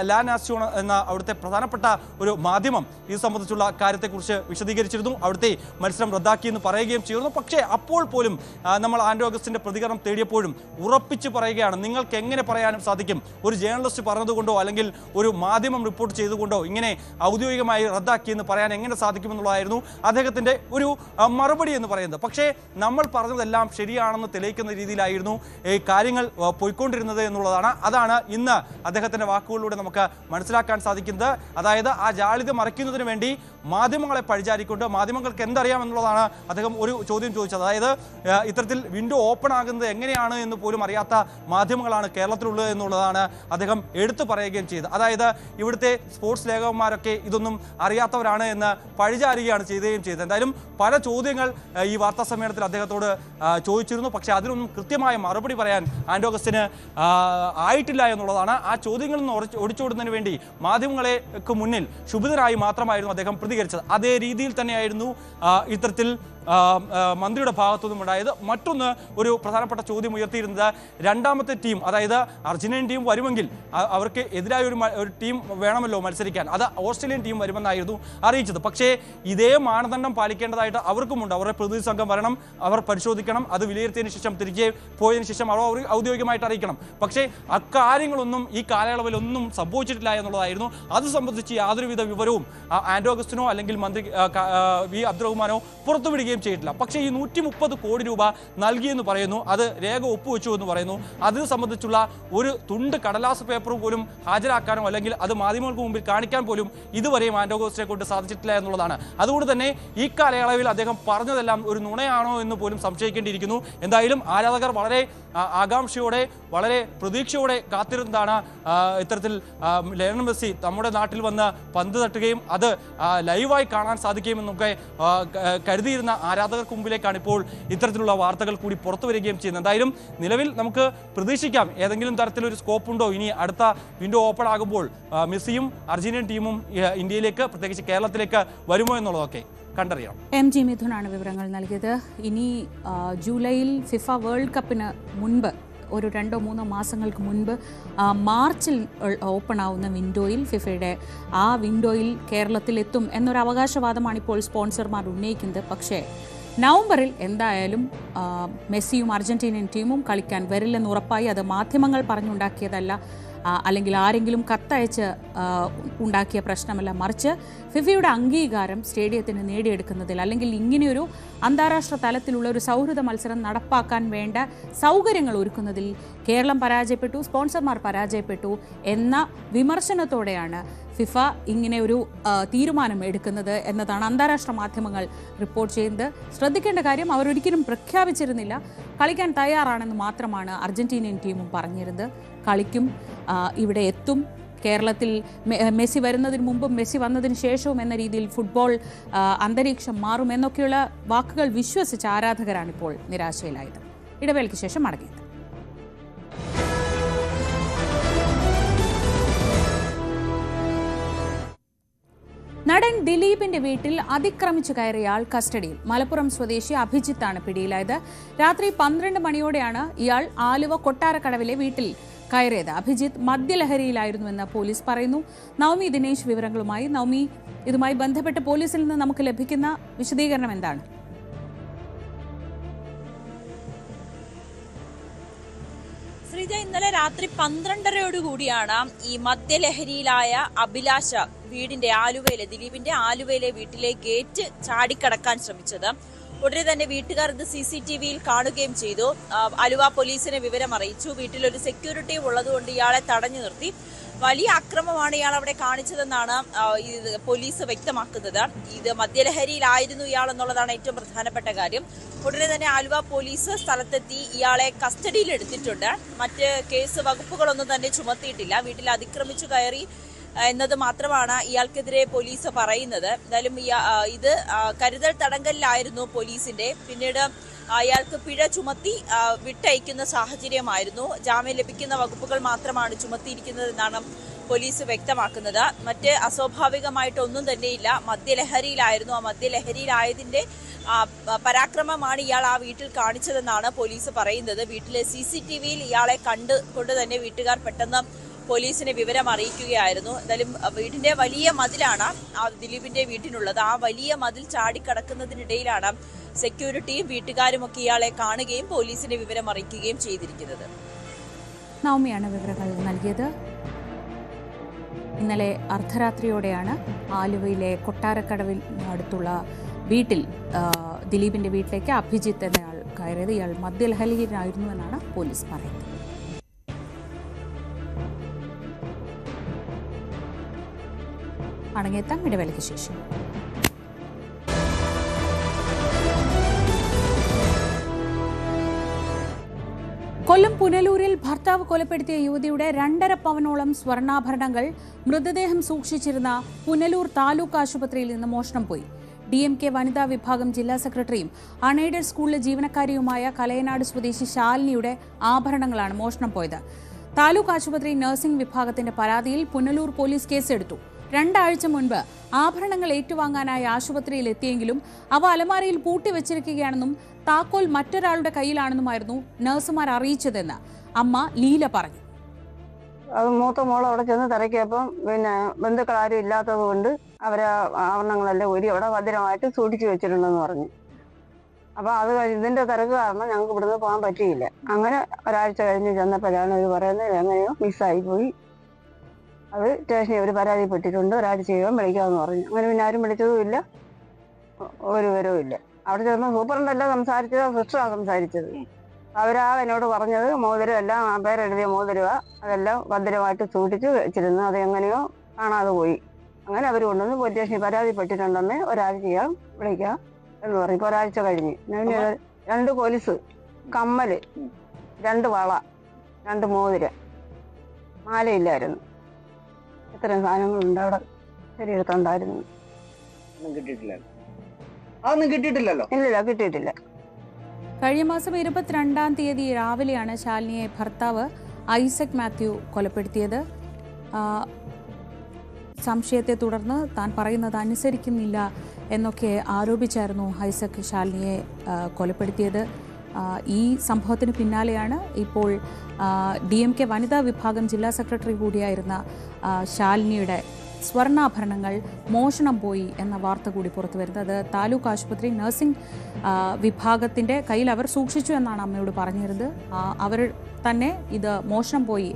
ലാ നാസിയോൺ എന്ന അവിടുത്തെ പ്രധാനപ്പെട്ട ഒരു മാധ്യമം ഇത് സംബന്ധിച്ചുള്ള കാര്യത്തെക്കുറിച്ച് വിശദീകരിച്ചിരുന്നു. അവിടുത്തെ മത്സരം റദ്ദാക്കിയെന്ന് പറയുകയും ചെയ്തിരുന്നു. പക്ഷേ അപ്പോൾ പോലും നമ്മൾ ആൻഡ്രൂ അഗസ്റ്റിന്റെ പ്രതികരണം തേടിയപ്പോഴും ഉറപ്പിച്ച് പറയുകയാണ്, നിങ്ങൾക്ക് എങ്ങനെ പറയാനും സാധിക്കും, ഒരു ജേർണലിസ്റ്റ് പറഞ്ഞതുകൊണ്ടോ അല്ലെങ്കിൽ ഒരു മാധ്യമം റിപ്പോർട്ട് ചെയ്തുകൊണ്ടോ ഇങ്ങനെ ഔദ്യോഗികമായി റദ്ദാക്കിയെന്ന് പറയാൻ എങ്ങനെ സാധിക്കുമെന്നുള്ളതായിരുന്നു അദ്ദേഹത്തിന്റെ ഒരു മറുപടി എന്ന് പറയുന്നത്. പക്ഷേ നമ്മൾ പറഞ്ഞതെല്ലാം ശരിയാണെന്ന് തെളിയിക്കുന്ന രീതിയിലായിരുന്നു ഈ കാര്യങ്ങൾ പോയിക്കൊണ്ടിരുന്നത് എന്നുള്ളതാണ്. അതാണ് ഇന്ന് അദ്ദേഹത്തിന്റെ വാക്കുകളിലൂടെ നമുക്ക് മനസ്സിലാക്കാൻ സാധിക്കുന്നത്. അതായത് ആ ജാള്യത മറയ്ക്കുന്നതിന് വേണ്ടി മാധ്യമങ്ങളെ പഴിചാരിക്കൊണ്ട് മാധ്യമങ്ങൾക്ക് എന്തറിയാമെന്നുള്ളതാണ് അദ്ദേഹം ഒരു ചോദ്യം ചോദിച്ചത്. അതായത് ഇത്തരത്തിൽ വിൻഡോ ഓപ്പൺ ആകുന്നത് എങ്ങനെയാണ് എന്ന് പോലും അറിയാത്ത മാധ്യമങ്ങളാണ് കേരളത്തിലുള്ളത് എന്നുള്ളതാണ് അദ്ദേഹം എടുത്തു പറയുകയും ചെയ്തത്. അതായത് ഇവിടുത്തെ സ്പോർട്സ് ലേഖകന്മാരൊക്കെ ഇതൊന്നും അറിയാത്തവരാണ് എന്ന് പഴിചാരുകയാണ് ചെയ്യുകയും ചെയ്തത്. എന്തായാലും പല ചോദ്യങ്ങൾ ഈ വാർത്താ സമ്മേളനത്തിൽ അദ്ദേഹത്തോട് ചോദിച്ചിരുന്നു. പക്ഷേ അതിനൊന്നും കൃത്യമായ മറുപടി പറയാൻ ആൻഡ്രൂ അഗസ്റ്റിന് ആയിട്ടില്ല എന്നുള്ളതാണ്. ആ ചോദ്യങ്ങളിൽ നിന്ന് ഒളിച്ചോടുന്നതിന് വേണ്ടി മാധ്യമങ്ങൾക്ക് മുന്നിൽ ക്ഷുഭിതനായി മാത്രമായിരുന്നു അദ്ദേഹം പ്രതികരിച്ചത്. അതേ രീതിയിൽ തന്നെയായിരുന്നു ഇത്തരത്തിൽ മന്ത്രിയുടെ ഭാഗത്തുനിന്നും ഉണ്ടായത്. മറ്റൊന്ന് ഒരു പ്രധാനപ്പെട്ട ചോദ്യം ഉയർത്തിയിരുന്നത് രണ്ടാമത്തെ ടീം, അതായത് അർജന്റീനൻ ടീം വരുമെങ്കിൽ അവർക്ക് എതിരായ ഒരു ടീം വേണമല്ലോ മത്സരിക്കാൻ, അത് ഓസ്ട്രേലിയൻ ടീം വരുമെന്നായിരുന്നു അറിയിച്ചത്. പക്ഷേ ഇതേ മാനദണ്ഡം പാലിക്കേണ്ടതായിട്ട് അവർക്കുമുണ്ട്. അവരുടെ പ്രതിനിധി സംഘം വരണം, അവർ പരിശോധിക്കണം, അത് വിലയിരുത്തിയതിനു ശേഷം തിരികെ പോയതിനു ശേഷം അവർ ഔദ്യോഗികമായിട്ട് അറിയിക്കണം. പക്ഷേ അക്കാര്യങ്ങളൊന്നും ഈ കാലയളവിലൊന്നും സംഭവിച്ചിട്ടില്ല എന്നുള്ളതായിരുന്നു. അത് സംബന്ധിച്ച് യാതൊരുവിധ വിവരവും ആൻഡ്രൂ അഗസ്റ്റിനോ അല്ലെങ്കിൽ മന്ത്രി വി അബ്ദുറഹ്മാനോ പുറത്തുവിടുകയും ചെയ്തിട്ടില്ല. പക്ഷേ ഈ 130 കോടി രൂപ നൽകിയെന്ന് പറയുന്നു, അത് രേഖ ഒപ്പുവെച്ചു എന്ന് പറയുന്നു. അതിന് സംബന്ധിച്ചുള്ള ഒരു തുണ്ട് കടലാസ് പേപ്പർ പോലും ഹാജരാക്കാനോ അല്ലെങ്കിൽ അത് മാധ്യമങ്ങൾക്ക് മുമ്പിൽ കാണിക്കാൻ പോലും ഇതുവരെയും ആൻഡ്രൂ അഗസ്റ്റിനെ കൊണ്ട് സാധിച്ചിട്ടില്ല എന്നുള്ളതാണ്. അതുകൊണ്ട് തന്നെ ഈ കാലയളവിൽ അദ്ദേഹം പറഞ്ഞതെല്ലാം ഒരു നുണയാണോ എന്ന് പോലും സംശയിക്കേണ്ടിയിരിക്കുന്നു. എന്തായാലും ആരാധകർ വളരെ ആകാംക്ഷയോടെ വളരെ പ്രതീക്ഷയോടെ കാത്തിരുന്നതാണ് ഇത്തരത്തിൽ ലയണൽ മെസ്സി നമ്മുടെ നാട്ടിൽ വന്ന് പന്ത് തട്ടുകയും അത് ലൈവായി കാണാൻ സാധിക്കുമെന്നൊക്കെ കരുതിയിരുന്ന ആരാധകർക്ക് മുമ്പിലേക്കാണ് ഇപ്പോൾ ഇത്തരത്തിലുള്ള വാർത്തകൾ കൂടി പുറത്തു വരികയും ചെയ്യുന്നത്. എന്തായാലും നിലവിൽ നമുക്ക് പ്രതീക്ഷിക്കാം ഏതെങ്കിലും തരത്തിലൊരു സ്കോപ്പ് ഉണ്ടോ ഇനി അടുത്ത വിൻഡോ ഓപ്പൺ ആകുമ്പോൾ മെസ്സിയും അർജന്റീനൻ ടീമും ഇന്ത്യയിലേക്ക് പ്രത്യേകിച്ച് കേരളത്തിലേക്ക് വരുമോ എന്നുള്ളതൊക്കെ കണ്ടറിയാം. MG മിഥുനാണ് വിവരങ്ങൾ നൽകിയത്. ഇനി ജൂലൈയിൽ ഫിഫ വേൾഡ് കപ്പിന് മുൻപ് ഒരു 2-3 മാസങ്ങൾക്ക് മുൻപ് മാർച്ചിൽ ഓപ്പൺ ആവുന്ന വിൻഡോയിൽ ഫിഫയുടെ ആ വിൻഡോയിൽ കേരളത്തിലെത്തും എന്നൊരു അവകാശവാദമാണ് ഇപ്പോൾ സ്പോൺസർമാർ ഉന്നയിക്കുന്നത്. പക്ഷേ നവംബറിൽ എന്തായാലും മെസ്സിയും അർജന്റീനിയൻ ടീമും കളിക്കാൻ വരില്ലെന്ന് ഉറപ്പായി. അത് മാധ്യമങ്ങൾ പറഞ്ഞുണ്ടാക്കിയതല്ല. അല്ലെങ്കിൽ ആരെങ്കിലും കത്തയച്ച് ഉണ്ടാക്കിയ പ്രശ്നമല്ല, മറിച്ച് ഫിഫയുടെ അംഗീകാരം സ്റ്റേഡിയത്തിന് നേടിയെടുക്കുന്നതിൽ അല്ലെങ്കിൽ ഇങ്ങനെയൊരു അന്താരാഷ്ട്ര തലത്തിലുള്ള ഒരു സൗഹൃദ മത്സരം നടപ്പാക്കാൻ വേണ്ട സൗകര്യങ്ങൾ ഒരുക്കുന്നതിൽ കേരളം പരാജയപ്പെട്ടു, സ്പോൺസർമാർ പരാജയപ്പെട്ടു എന്ന വിമർശനത്തോടെയാണ് ഫിഫ ഇങ്ങനെ ഒരു തീരുമാനം എടുക്കുന്നത് എന്നതാണ് അന്താരാഷ്ട്ര മാധ്യമങ്ങൾ റിപ്പോർട്ട് ചെയ്യുന്നത്. ശ്രദ്ധിക്കേണ്ട കാര്യം, അവരൊരിക്കലും പ്രഖ്യാപിച്ചിരുന്നില്ല, കളിക്കാൻ തയ്യാറാണെന്ന് മാത്രമാണ് അർജന്റീനിയൻ ടീമും പറഞ്ഞിരുന്നത്. കളിക്കും, ഇവിടെ എത്തും, കേരളത്തിൽ മെസ്സി വരുന്നതിന് മുമ്പും മെസ്സി വന്നതിന് ശേഷവും എന്ന രീതിയിൽ ഫുട്ബോൾ അന്തരീക്ഷം മാറും എന്നൊക്കെയുള്ള വാക്കുകൾ വിശ്വസിച്ച ആരാധകരാണിപ്പോൾ നിരാശയിലായത്. ഇടവേളയ്ക്ക് ശേഷം മടങ്ങിയത്. നടൻ ദിലീപിന്റെ വീട്ടിൽ അതിക്രമിച്ചു കയറിയ ആൾ കസ്റ്റഡിയിൽ. മലപ്പുറം സ്വദേശി അഭിജിത്താണ് പിടിയിലായത്. രാത്രി 12 മണിയോടെയാണ് ഇയാൾ ആലുവ കൊട്ടാരക്കടവിലെ വീട്ടിൽ കയറിയത്. അഭിജിത്ത് മദ്യലഹരിയിലായിരുന്നുവെന്ന് പോലീസ് പറയുന്നു. നവമി ദിനേശ് വിവരങ്ങളുമായി. നവമി, ഇതുമായി ബന്ധപ്പെട്ട് പോലീസിൽ നിന്ന് നമുക്ക് ലഭിക്കുന്ന വിശദീകരണം എന്താണ്? ശ്രീജ, ഇന്നലെ രാത്രി 12:30 ഈ മദ്യലഹരിയിലായ അഭിലാഷ ദിലീപിന്റെ ആലുവയിലെ വീട്ടിലെ ഗേറ്റ് ചാടിക്കടക്കാൻ ശ്രമിച്ചത്. ഉടനെ തന്നെ വീട്ടുകാർ ഇത് CCTVയിൽ കാണുകയും ചെയ്തു. ആലുവ പോലീസിനെ വിവരം അറിയിച്ചു. വീട്ടിലൊരു സെക്യൂരിറ്റി ഉള്ളതുകൊണ്ട് ഇയാളെ തടഞ്ഞു നിർത്തി. വലിയ അക്രമമാണ് ഇയാൾ അവിടെ കാണിച്ചതെന്നാണ് പോലീസ് വ്യക്തമാക്കുന്നത്. ഇത് മദ്യലഹരിയിലായിരുന്നു ഇയാൾ എന്നുള്ളതാണ് ഏറ്റവും പ്രധാനപ്പെട്ട കാര്യം. ഉടനെ തന്നെ ആലുവ പോലീസ് സ്ഥലത്തെത്തി ഇയാളെ കസ്റ്റഡിയിൽ എടുത്തിട്ടുണ്ട്. മറ്റ് കേസ് വകുപ്പുകളൊന്നും തന്നെ ചുമത്തിയിട്ടില്ല. വീട്ടിൽ അതിക്രമിച്ചു കയറി എന്നത് മാത്രമാണ് ഇയാൾക്കെതിരെ പോലീസ് പറയുന്നത്. എന്തായാലും ഇത് കരുതൽ തടങ്കലിലായിരുന്നു പോലീസിന്റെ. പിന്നീട് അയാൾക്ക് പിഴ ചുമത്തി വിട്ടയക്കുന്ന സാഹചര്യമായിരുന്നു. ജാമ്യം ലഭിക്കുന്ന വകുപ്പുകൾ മാത്രമാണ് ചുമത്തിയിരിക്കുന്നതെന്നാണ് പോലീസ് വ്യക്തമാക്കുന്നത്. മറ്റ് അസ്വാഭാവികമായിട്ടൊന്നും തന്നെയില്ല. മദ്യലഹരിയിലായിരുന്നു. ആ മദ്യലഹരിയിലായതിന്റെ പരാക്രമമാണ് ഇയാൾ ആ വീട്ടിൽ കാണിച്ചതെന്നാണ് പോലീസ് പറയുന്നത്. വീട്ടിലെ CCTVയിൽ ഇയാളെ കൊണ്ട് തന്നെ വീട്ടുകാർ പെട്ടെന്ന് പോലീസിനെ വിവരം അറിയിക്കുകയായിരുന്നു. എന്തായാലും വീടിന്റെ വലിയ മതിലാണ് ദിലീപിന്റെ വീട്ടിനുള്ളത്. ആ വലിയ മതിൽ ചാടിക്കടക്കുന്നതിനിടയിലാണ് സെക്യൂരിറ്റിയും വീട്ടുകാരും ഒക്കെ ഇയാളെ കാണുകയും പോലീസിനെ വിവരം അറിയിക്കുകയും ചെയ്തിരിക്കുന്നത്. നവമിയാണ് വിവരങ്ങൾ നൽകിയത്. ഇന്നലെ അർദ്ധരാത്രിയോടെയാണ് ആലുവയിലെ കൊട്ടാരക്കടവിൽ അടുത്തുള്ള വീട്ടിൽ ദിലീപിന്റെ വീട്ടിലേക്ക് അഭിജിത്ത് എന്നയാൾ കയറിയത്. ഇയാൾ മദ്യലഹരിയിലായിരുന്നുവെന്നാണ് പോലീസ് പറയുന്നത്. മടങ്ങിയെത്താം ഇടവേളയ്ക്ക് ശേഷം. കൊല്ലം പുനലൂരിൽ ഭർത്താവ് കൊലപ്പെടുത്തിയ യുവതിയുടെ 2.5 പവനോളം സ്വർണ്ണാഭരണങ്ങൾ മൃതദേഹം സൂക്ഷിച്ചിരുന്ന പുനലൂർ താലൂക്ക് ആശുപത്രിയിൽ നിന്ന് മോഷണം പോയി. DMK വനിതാ വിഭാഗം ജില്ലാ സെക്രട്ടറിയും അൺഎയ്ഡഡ് സ്കൂളിലെ ജീവനക്കാരിയുമായ കലയനാട് സ്വദേശി ശാലിനിയുടെ ആഭരണങ്ങളാണ് മോഷണം പോയത്. താലൂക്ക് ആശുപത്രി നഴ്സിംഗ് വിഭാഗത്തിന്റെ പരാതിയിൽ പുനലൂർ പോലീസ് കേസെടുത്തു. 2 ആഴ്ച മുൻപ് ആഭരണങ്ങൾ ഏറ്റുവാങ്ങാനായി ആശുപത്രിയിൽ എത്തിയെങ്കിലും അവ അലമാരയിൽ പൂട്ടിവെച്ചിരിക്കുകയാണെന്നും താക്കോൽ മറ്റൊരാളുടെ കയ്യിലാണെന്നുമായിരുന്നു നഴ്സുമാർ അറിയിച്ചതെന്ന് അമ്മ ലീല പറഞ്ഞു. അത് മൂത്ത മോൾ അവിടെ ചെന്ന് തിരക്കിയപ്പം ബന്ധുക്കൾ ആരും ഇല്ലാത്തത് കൊണ്ട് അവരെ ആഭരണങ്ങളെല്ലാം ഒരു അവിടെ ഭദ്രമായിട്ട് സൂക്ഷിച്ചു വെച്ചിട്ടുണ്ടെന്ന് പറഞ്ഞു. അപ്പൊ അത് ഇതിന്റെ തിരക്ക് കാരണം ഞങ്ങൾക്ക് ഇവിടുന്ന് പോകാൻ പറ്റിയില്ല. അങ്ങനെ ഒരാഴ്ച കഴിഞ്ഞ് ചെന്നപ്പോഴാണ് ഇവർ പറയുന്നത് എങ്ങനെയോ മിസ്സായി പോയി. അത് സ്റ്റേഷനിൽ അവർ പരാതിപ്പെട്ടിട്ടുണ്ട്, ഒരാഴ്ച ചെയ്യുമ്പോൾ വിളിക്കാമെന്ന് പറഞ്ഞു. അങ്ങനെ പിന്നെ ആരും വിളിച്ചതുമില്ല, ഒരു വിവരവും ഇല്ല. അവിടെ ചെന്നപ്പോൾ സൂപ്രണ്ടല്ല സംസാരിച്ചത്, സിസ്റ്ററാണ് സംസാരിച്ചത്. അവരാ എന്നോട് പറഞ്ഞത് മോതിരം എല്ലാം പേരെഴുതിയ മോതിരവാ, അതെല്ലാം ഭദ്രമായിട്ട് സൂക്ഷിച്ച് വെച്ചിരുന്നു, അത് എങ്ങനെയോ കാണാതെ പോയി. അങ്ങനെ അവർ കൊണ്ടുവന്ന് പോലീസ് സ്റ്റേഷനിൽ പരാതിപ്പെട്ടിട്ടുണ്ടെന്ന് ഒരാഴ്ച ചെയ്യാം വിളിക്കാം എന്ന് പറഞ്ഞു. ഇപ്പോൾ ഒരാഴ്ച കഴിഞ്ഞ് 2 കൊലുസ്, കമ്മല്, 2 വള, 2 മോതിരം, മാലയില്ലായിരുന്നു. ഇത്രയും സാധനങ്ങളുണ്ട് അവിടെ ശരീരത്തുണ്ടായിരുന്നു. അതൊന്നും കിട്ടിയിട്ടില്ലല്ലോ? ഇല്ലില്ല, കിട്ടിയിട്ടില്ല. കഴിഞ്ഞ മാസം 22-ാം തീയതി രാവിലെയാണ് ശാലിനിയെ ഭർത്താവ് ഐസക് മാത്യു കൊലപ്പെടുത്തിയത്. സംശയത്തെ തുടർന്ന് താൻ പറയുന്നത് അനുസരിക്കുന്നില്ല എന്നൊക്കെ ആരോപിച്ചായിരുന്നു ഐസക് ശാലിനിയെ കൊലപ്പെടുത്തിയത്. ഈ സംഭവത്തിന് പിന്നാലെയാണ് ഇപ്പോൾ DMK വനിതാ വിഭാഗം ജില്ലാ സെക്രട്ടറി കൂടിയായിരുന്ന ശാലിനിയുടെ സ്വർണ്ണാഭരണങ്ങൾ മോഷണം പോയി എന്ന വാർത്ത കൂടി പുറത്തു വരുന്നത്. താലൂക്ക് ആശുപത്രി നഴ്സിംഗ് വിഭാഗത്തിൻ്റെ കയ്യിൽ അവർ സൂക്ഷിച്ചു എന്നാണ് അമ്മയോട് പറഞ്ഞിരുന്നത്. അവർ തന്നെ ഇത് മോഷണം പോയി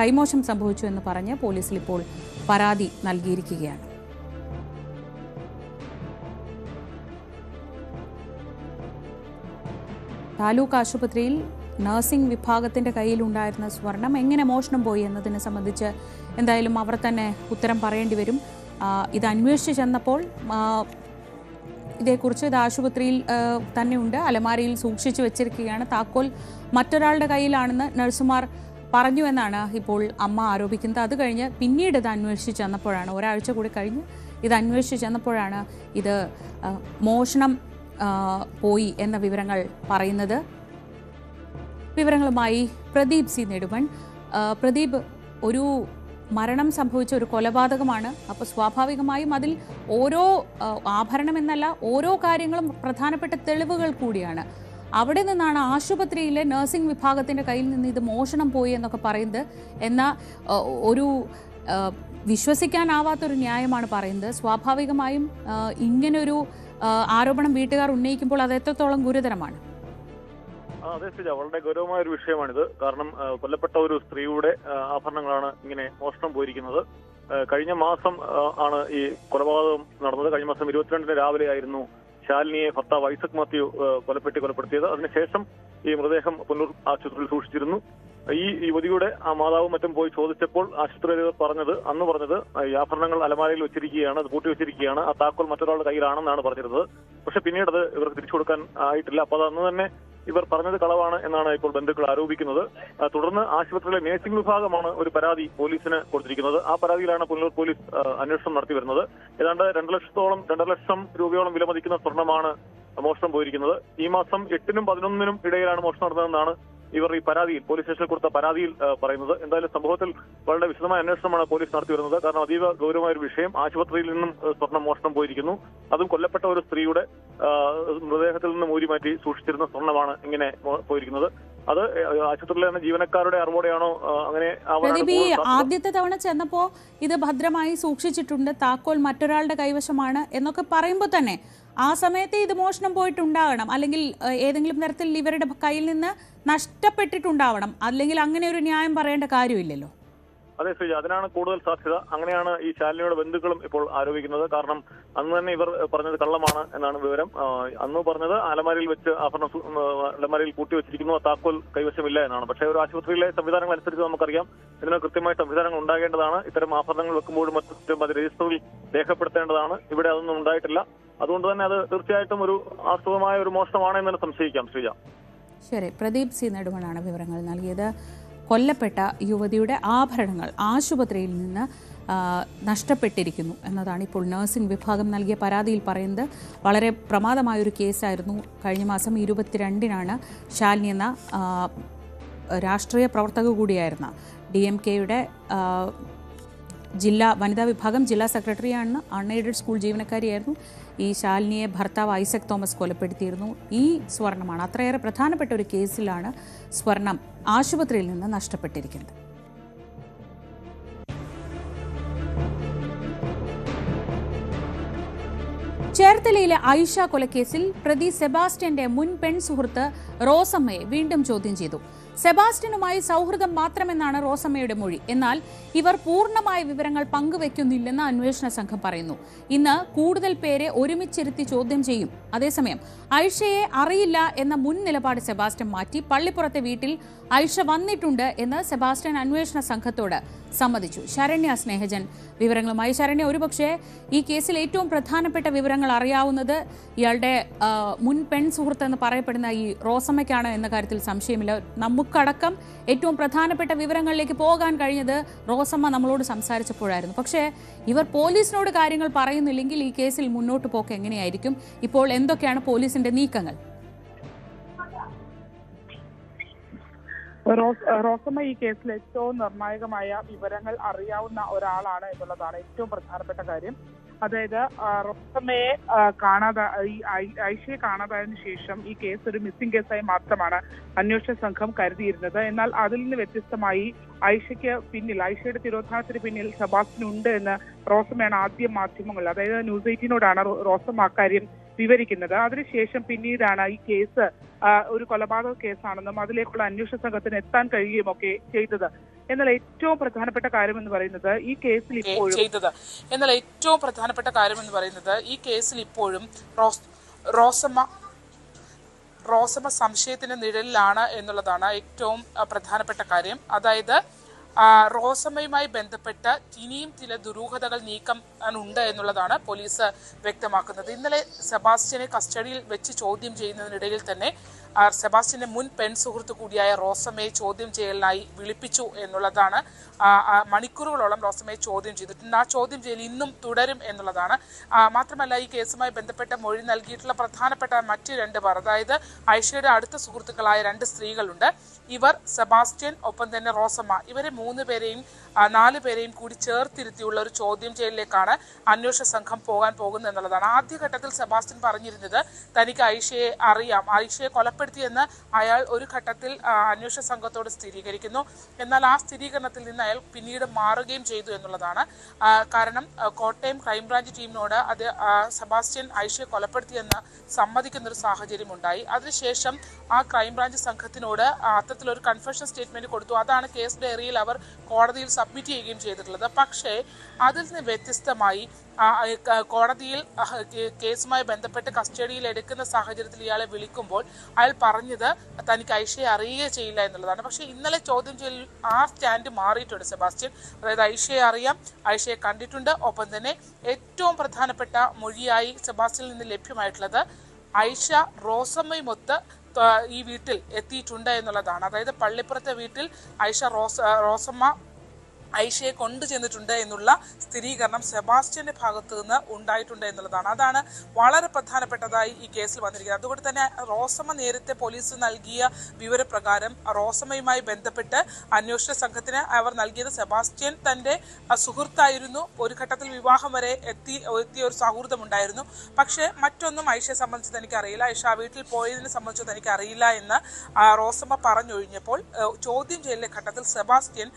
കൈമോശം സംഭവിച്ചു എന്ന് പറഞ്ഞ് പോലീസിൽ ഇപ്പോൾ പരാതി നൽകിയിരിക്കുകയാണ്. താലൂക്ക് ആശുപത്രിയിൽ നഴ്സിംഗ് വിഭാഗത്തിൻ്റെ കയ്യിലുണ്ടായിരുന്ന സ്വർണം എങ്ങനെ മോഷണം പോയി എന്നതിനെ സംബന്ധിച്ച് എന്തായാലും അവർ തന്നെ ഉത്തരം പറയേണ്ടി വരും. ഇത് അന്വേഷിച്ച് ചെന്നപ്പോൾ ഇതേക്കുറിച്ച് ഇത് ആശുപത്രിയിൽ തന്നെയുണ്ട്, അലമാരയിൽ സൂക്ഷിച്ചു വെച്ചിരിക്കുകയാണ്, താക്കോൽ മറ്റൊരാളുടെ കയ്യിലാണെന്ന് നഴ്സുമാർ പറഞ്ഞു എന്നാണ് ഇപ്പോൾ അമ്മ ആരോപിക്കുന്നത്. അത് കഴിഞ്ഞ് പിന്നീട് ഇത് അന്വേഷിച്ച് ചെന്നപ്പോഴാണ്, ഒരാഴ്ച കൂടി കഴിഞ്ഞ് ഇത് അന്വേഷിച്ച് ചെന്നപ്പോഴാണ് ഇത് മോഷണം പോയി എന്ന വിവരങ്ങൾ പറയുന്നത്. വിവരങ്ങളുമായി പ്രദീപ് സി നെടുമൺ. പ്രദീപ്, ഒരു മരണം സംഭവിച്ച ഒരു കൊലപാതകമാണ്. അപ്പോൾ സ്വാഭാവികമായും അതിൽ ഓരോ ആഭരണം എന്നല്ല, ഓരോ കാര്യങ്ങളും പ്രധാനപ്പെട്ട തെളിവുകൾ കൂടിയാണ്. അവിടെ നിന്നാണ് ആശുപത്രിയിലെ നഴ്സിംഗ് വിഭാഗത്തിൻ്റെ കയ്യിൽ നിന്ന് ഇത് മോഷണം പോയി എന്നൊക്കെ പറയുന്നത്. എന്നാൽ ഒരു വിശ്വസിക്കാനാവാത്തൊരു ന്യായമാണ് പറയുന്നത്. സ്വാഭാവികമായും ഇങ്ങനൊരു ആരോപണം വീട്ടുകാർ ഉന്നയിക്കുമ്പോൾ അത് എത്രത്തോളം ഗുരുതരമാണ്? അതെ ശ്രീജ, വളരെ ഗൗരവമായ ഒരു വിഷയമാണിത്. കാരണം കൊല്ലപ്പെട്ട ഒരു സ്ത്രീയുടെ ആഭരണങ്ങളാണ് ഇങ്ങനെ മോഷണം പോയിരിക്കുന്നത്. കഴിഞ്ഞ മാസം ആണ് ഈ കൊലപാതകം നടന്നത്. കഴിഞ്ഞ മാസം 22-ന് രാവിലെ ആയിരുന്നു ശാലിനിയെ ഭർത്താവ് ഐസക് മാത്യു കൊലപ്പെടുത്തിയത്. അതിനുശേഷം ഈ മൃതദേഹം പുനൂർ ആശുപത്രിയിൽ സൂക്ഷിച്ചിരുന്നു. ഈ യുവതിയുടെ മാതാവും മറ്റും പോയി ചോദിച്ചപ്പോൾ ആശുപത്രി പറഞ്ഞത് ഈ ആഭരണങ്ങൾ അലമാരയിൽ വെച്ചിരിക്കുകയാണ്, അത് പൂട്ടി വെച്ചിരിക്കുകയാണ്, ആ താക്കോൽ മറ്റൊരാളുടെ കയ്യിലാണെന്നാണ് പറഞ്ഞിരുന്നത്. പക്ഷെ പിന്നീട് അത് ഇവർക്ക് തിരിച്ചു കൊടുക്കാൻ ആയിട്ടില്ല. അപ്പൊ അത് അന്ന് തന്നെ ഇവർ പറഞ്ഞത് കളവാണ് എന്നാണ് ഇപ്പോൾ ബന്ധുക്കൾ ആരോപിക്കുന്നത്. തുടർന്ന് ആശുപത്രിയിലെ നഴ്സിംഗ് വിഭാഗമാണ് ഒരു പരാതി പോലീസിന് കൊടുത്തിരിക്കുന്നത്. ആ പരാതിയിലാണ് പുനലൂർ പോലീസ് അന്വേഷണം നടത്തി വരുന്നത്. ഏതാണ്ട് 2 ലക്ഷം രൂപയോളം വിലമതിക്കുന്ന സ്വർണ്ണമാണ് മോഷണം പോയിരിക്കുന്നത്. ഈ മാസം 8-നും 11-നും ഇടയിലാണ് മോഷണം നടന്നതെന്നാണ് ഇവർ ഈ പരാതിയിൽ, പോലീസ് സ്റ്റേഷനിൽ കൊടുത്ത പരാതിയിൽ പറയുന്നത്. എന്തായാലും സംഭവത്തിൽ വളരെ വിശദമായ അന്വേഷണമാണ് പോലീസ് നടത്തി വരുന്നത്. കാരണം അതീവ ഗൗരവമായ ഒരു വിഷയം. ആശുപത്രിയിൽ നിന്നും സ്വർണം മോഷണം പോയിരിക്കുന്നു. അതും കൊല്ലപ്പെട്ട ഒരു സ്ത്രീയുടെ മൃതദേഹത്തിൽ നിന്നും ഊരി മാറ്റി സൂക്ഷിച്ചിരുന്ന സ്വർണ്ണമാണ് ഇങ്ങനെ പോയിരിക്കുന്നത്. അത് ആശുപത്രിയിലെ തന്നെ ജീവനക്കാരുടെ അറിവോടെയാണോ അങ്ങനെ? ആദ്യത്തെ തവണ ചെന്നപ്പോ ഇത് ഭദ്രമായി സൂക്ഷിച്ചിട്ടുണ്ട്, താക്കോൽ മറ്റൊരാളുടെ കൈവശമാണ് എന്നൊക്കെ പറയുമ്പോൾ തന്നെ ആ സമയത്ത് ഇത് മോഷണം പോയിട്ടുണ്ടാകണം, അല്ലെങ്കിൽ ഏതെങ്കിലും തരത്തിൽ ഇവരുടെ കയ്യിൽ നിന്ന് നഷ്ടപ്പെട്ടിട്ടുണ്ടാവണം. അല്ലെങ്കിൽ അങ്ങനെ ഒരു ന്യായം പറയേണ്ട കാര്യമില്ലല്ലോ. അതെ ശ്രീജ, അതിനാണ് കൂടുതൽ സാധ്യത. അങ്ങനെയാണ് ഈ ശാലിനിയുടെ ബന്ധുക്കളും ഇപ്പോൾ ആരോപിക്കുന്നത്. കാരണം അന്ന് തന്നെ ഇവർ പറഞ്ഞത് കള്ളമാണ് എന്നാണ് വിവരം. അന്ന് പറഞ്ഞത് അലമാരയിൽ വെച്ച് അലമാരയിൽ പൂട്ടി വെച്ചിരിക്കുന്നു, താക്കോൽ കൈവശമില്ല എന്നാണ്. പക്ഷേ ഒരു ആശുപത്രിയിലെ സംവിധാനങ്ങൾ അനുസരിച്ച് നമുക്കറിയാം, ഇതിന് കൃത്യമായ സംവിധാനങ്ങൾ ഉണ്ടാകേണ്ടതാണ്. ഇത്തരം ആഭരണങ്ങൾ വെക്കുമ്പോഴും മറ്റും അത് രജിസ്റ്ററിൽ രേഖപ്പെടുത്തേണ്ടതാണ്. ഇവിടെ അതൊന്നും ഉണ്ടായിട്ടില്ല. അതുകൊണ്ട് തന്നെ അത് തീർച്ചയായിട്ടും ഒരു ആസ്വാദമായ ഒരു മോഷണമാണ് എന്ന് തന്നെ സംശയിക്കാം ശ്രീജ. ശരി, പ്രദീപ് സി നെടുമണാണ് വിവരങ്ങൾ നൽകിയത്. കൊല്ലപ്പെട്ട യുവതിയുടെ ആഭരണങ്ങൾ ആശുപത്രിയിൽ നിന്ന് നഷ്ടപ്പെട്ടിരിക്കുന്നു എന്നതാണ് ഇപ്പോൾ നഴ്സിംഗ് വിഭാഗം നൽകിയ പരാതിയിൽ പറയുന്നത്. വളരെ പ്രമാദമായൊരു കേസായിരുന്നു. കഴിഞ്ഞ മാസം 22-നാണ് ശാലിനി എന്ന രാഷ്ട്രീയ പ്രവർത്തക കൂടിയായിരുന്ന DMK-യുടെ ജില്ലാ വനിതാ വിഭാഗം ജില്ലാ സെക്രട്ടറിയാണ്, അൺഎയ്ഡഡ് സ്കൂൾ ജീവനക്കാരിയായിരുന്നു. ഈ ശാലിനിയെ ഭർത്താവ് ഐസക് തോമസ് കൊലപ്പെടുത്തിയിരുന്നു. ഈ സ്വർണ്ണമാണ്, അത്രയേറെ പ്രധാനപ്പെട്ട ഒരു കേസിലാണ് സ്വർണം ആശുപത്രിയിൽ നിന്ന് നഷ്ടപ്പെട്ടിരിക്കുന്നത്. ചേർത്തലയിലെ ഐഷ കൊലക്കേസിൽ പ്രതി സെബാസ്റ്റ്യന്റെ മുൻ പെൺ സുഹൃത്ത് റോസമ്മയെ വീണ്ടും ചോദ്യം ചെയ്തു. സെബാസ്റ്റ്യനുമായി സൗഹൃദം മാത്രമെന്നാണ് റോസമ്മയുടെ മൊഴി. എന്നാൽ ഇവർ പൂർണ്ണമായ വിവരങ്ങൾ പങ്കുവെക്കുന്നില്ലെന്ന് അന്വേഷണ സംഘം പറയുന്നു. ഇന്ന് കൂടുതൽ പേരെ ഒരുമിച്ചിരുത്തി ചോദ്യം ചെയ്യും. അതേസമയം ഐഷയെ അറിയില്ല എന്ന മുൻ നിലപാട് സെബാസ്റ്റ്യൻ മാറ്റി പള്ളിപ്പുറത്തെ വീട്ടിൽ ഐഷ വന്നിട്ടുണ്ട് എന്ന് സെബാസ്റ്റ്യൻ അന്വേഷണ സംഘത്തോട് സമ്മതിച്ചു. ശരണ്യ സ്നേഹജൻ വിവരങ്ങളുമായി. ശരണ്യ, ഒരുപക്ഷെ ഈ കേസിൽ ഏറ്റവും പ്രധാനപ്പെട്ട വിവരങ്ങൾ അറിയാവുന്നത് ഇയാളുടെ മുൻ പെൺ സുഹൃത്ത് എന്ന് പറയപ്പെടുന്ന ഈ റോസമ്മയ്ക്കാണ് എന്ന കാര്യത്തിൽ സംശയമില്ല. നമുക്കടക്കം ഏറ്റവും പ്രധാനപ്പെട്ട വിവരങ്ങളിലേക്ക് പോകാൻ കഴിഞ്ഞത് റോസമ്മ നമ്മളോട് സംസാരിച്ചപ്പോഴായിരുന്നു. പക്ഷേ ഇവർ പോലീസിനോട് കാര്യങ്ങൾ പറയുന്നില്ലെങ്കിൽ ഈ കേസിൽ മുന്നോട്ട് പോക്ക് എങ്ങനെയായിരിക്കും? ഇപ്പോൾ എന്തൊക്കെയാണ് പോലീസിന്റെ നീക്കങ്ങൾ? റോസമ്മ ഈ കേസിൽ ഏറ്റവും നിർണായകമായ വിവരങ്ങൾ അറിയാവുന്ന ഒരാളാണ് എന്നുള്ളതാണ് ഏറ്റവും പ്രധാനപ്പെട്ട കാര്യം. അതായത് റോസമ്മയെ ഐഷയെ കാണാതായതിനു ശേഷം ഈ കേസ് ഒരു മിസ്സിംഗ് കേസായി മാത്രമാണ് അന്വേഷണ സംഘം കരുതിയിരുന്നത്. എന്നാൽ അതിൽ നിന്ന് വ്യത്യസ്തമായി ഐഷയുടെ തിരോധാനത്തിന് പിന്നിൽ സെബാസ്റ്റ്യൻ ഉണ്ട് എന്ന് റോസമ്മയാണ് ആദ്യം മാധ്യമങ്ങൾ, അതായത് ന്യൂസ് 18നോടാണ് റോസമ്മ അക്കാര്യം വിവരിക്കുന്നത്. അതിനുശേഷം പിന്നീടാണ് ഈ കേസ് ഒരു കൊലപാതക കേസാണെന്നും അതിലേക്കുള്ള അന്വേഷണ സംഘത്തിന് എത്താൻ കഴിയുമൊക്കെ ചെയ്തത്. എന്നാൽ ഏറ്റവും പ്രധാനപ്പെട്ട കാര്യം എന്ന് പറയുന്നത് ഈ കേസിൽ ഇപ്പോഴും റോസമ്മ സംശയത്തിന്റെ നിഴലിലാണ് എന്നുള്ളതാണ് ഏറ്റവും പ്രധാനപ്പെട്ട കാര്യം. അതായത് റോസമ്മയുമായി ബന്ധപ്പെട്ട് ഇനിയും ചില ദുരൂഹതകൾ നീക്കാനുണ്ട് എന്നുള്ളതാണ് പോലീസ് വ്യക്തമാക്കുന്നത്. ഇന്നലെ സെബാസ്റ്റ്യനെ കസ്റ്റഡിയിൽ വെച്ച് ചോദ്യം ചെയ്യുന്നതിനിടയിൽ തന്നെ സെബാസ്റ്റ്യന്റെ മുൻ പെൺ സുഹൃത്തു കൂടിയായ റോസമ്മയെ ചോദ്യം ചെയ്യലിനായി വിളിപ്പിച്ചു എന്നുള്ളതാണ്. മണിക്കൂറുകളോളം റോസമ്മയെ ചോദ്യം ചെയ്തിട്ടുണ്ട്. ആ ചോദ്യം ചെയ്യൽ ഇന്നും തുടരും എന്നുള്ളതാണ്. മാത്രമല്ല ഈ കേസുമായി ബന്ധപ്പെട്ട മൊഴി നൽകിയിട്ടുള്ള പ്രധാനപ്പെട്ട മറ്റ് 2 പേർ, അതായത് ഐഷയുടെ അടുത്ത സുഹൃത്തുക്കളായ 2 സ്ത്രീകളുണ്ട്. ഇവർ സെബാസ്റ്റ്യൻ ഒപ്പം തന്നെ റോസമ്മ, ഇവരെ 3 പേരെയും 4 പേരെയും കൂടി ചേർത്തിരുത്തിയുള്ള ഒരു ചോദ്യം ചെയ്യലിലേക്കാണ് അന്വേഷണ സംഘം പോകാൻ പോകുന്നത് എന്നുള്ളതാണ്. ആദ്യഘട്ടത്തിൽ സെബാസ്റ്റ്യൻ പറഞ്ഞിരുന്നത് തനിക്ക് ഐഷയെ അറിയാം, ഐഷയെ കൊലപ്പെടുത്തിയെന്ന് അയാൾ ഒരു ഘട്ടത്തിൽ അന്വേഷണ സംഘത്തോട് സ്ഥിരീകരിക്കുന്നു. എന്നാൽ ആ സ്ഥിരീകരണത്തിൽ നിന്ന് അയാൾ പിന്നീട് മാറുകയും ചെയ്തു എന്നുള്ളതാണ്. കാരണം കോട്ടയം ക്രൈംബ്രാഞ്ച് ടീമിനോട് അത് സെബാസ്റ്റ്യൻ ഐഷയെ കൊലപ്പെടുത്തിയെന്ന് സമ്മതിക്കുന്നൊരു സാഹചര്യം ഉണ്ടായി. അതിനുശേഷം ആ ക്രൈംബ്രാഞ്ച് സംഘത്തിനോട് അത്തരത്തിലൊരു കൺഫെഷൻ സ്റ്റേറ്റ്മെന്റ് കൊടുത്തു. അതാണ് കേസ് ഡയറിയിൽ അവർ കോടതിയിൽ സബ്മിറ്റ് ചെയ്യുകയും ചെയ്തിട്ടുള്ളത്. പക്ഷേ അതിൽ നിന്ന് വ്യത്യസ്തമായി കോടതിയിൽ കേസുമായി ബന്ധപ്പെട്ട് കസ്റ്റഡിയിൽ എടുക്കുന്ന സാഹചര്യത്തിൽ ഇയാളെ വിളിക്കുമ്പോൾ അയാൾ പറഞ്ഞത് തനിക്ക് ഐഷയെ അറിയുകയും ചെയ്യില്ല എന്നുള്ളതാണ്. പക്ഷേ ഇന്നലെ ചോദ്യം ചെയ്യലിൽ ആ സ്റ്റാൻഡ് മാറിയിട്ടുണ്ട് സെബാസ്റ്റ്യൻ. അതായത് ഐഷയെ അറിയാം, ഐഷയെ കണ്ടിട്ടുണ്ട്. ഒപ്പം തന്നെ ഏറ്റവും പ്രധാനപ്പെട്ട മൊഴിയായി സെബാസ്റ്റ്യനിൽ നിന്ന് ലഭ്യമായിട്ടുള്ളത് ഐഷ റോസമ്മയുമൊത്ത് ഈ വീട്ടിൽ എത്തിയിട്ടുണ്ട് എന്നുള്ളതാണ്. അതായത് പള്ളിപ്പുറത്തെ വീട്ടിൽ ഐഷ റോസമ്മ ഐഷയെ കൊണ്ടുചെന്നിട്ടുണ്ട് എന്നുള്ള സ്ഥിരീകരണം സെബാസ്റ്റ്യന്റെ ഭാഗത്തു നിന്ന് ഉണ്ടായിട്ടുണ്ട് എന്നുള്ളതാണ്. അതാണ് വളരെ പ്രധാനപ്പെട്ടതായി ഈ കേസിൽ വന്നിരിക്കുന്നത്. അതുകൊണ്ട് തന്നെ റോസമ്മ നേരത്തെ പോലീസ് നൽകിയ വിവരപ്രകാരം റോസമ്മയുമായി ബന്ധപ്പെട്ട് അന്വേഷണ സംഘത്തിന് അവർ നൽകിയത് സെബാസ്റ്റ്യൻ തന്റെ സുഹൃത്തായിരുന്നു. ഒരു ഘട്ടത്തിൽ വിവാഹം വരെ എത്തിയ ഒരു സൗഹൃദമുണ്ടായിരുന്നു. പക്ഷേ മറ്റൊന്നും ഐഷയെ സംബന്ധിച്ച് തനിക്കറിയില്ല, ഐഷ വീട്ടിൽ പോയതിനെ സംബന്ധിച്ച് തനിക്കറിയില്ല എന്ന് റോസമ്മ പറഞ്ഞൊഴിഞ്ഞപ്പോൾ ചോദ്യം ചെയ്യലിന്റെ ഘട്ടത്തിൽ സെബാസ്റ്റ്യൻ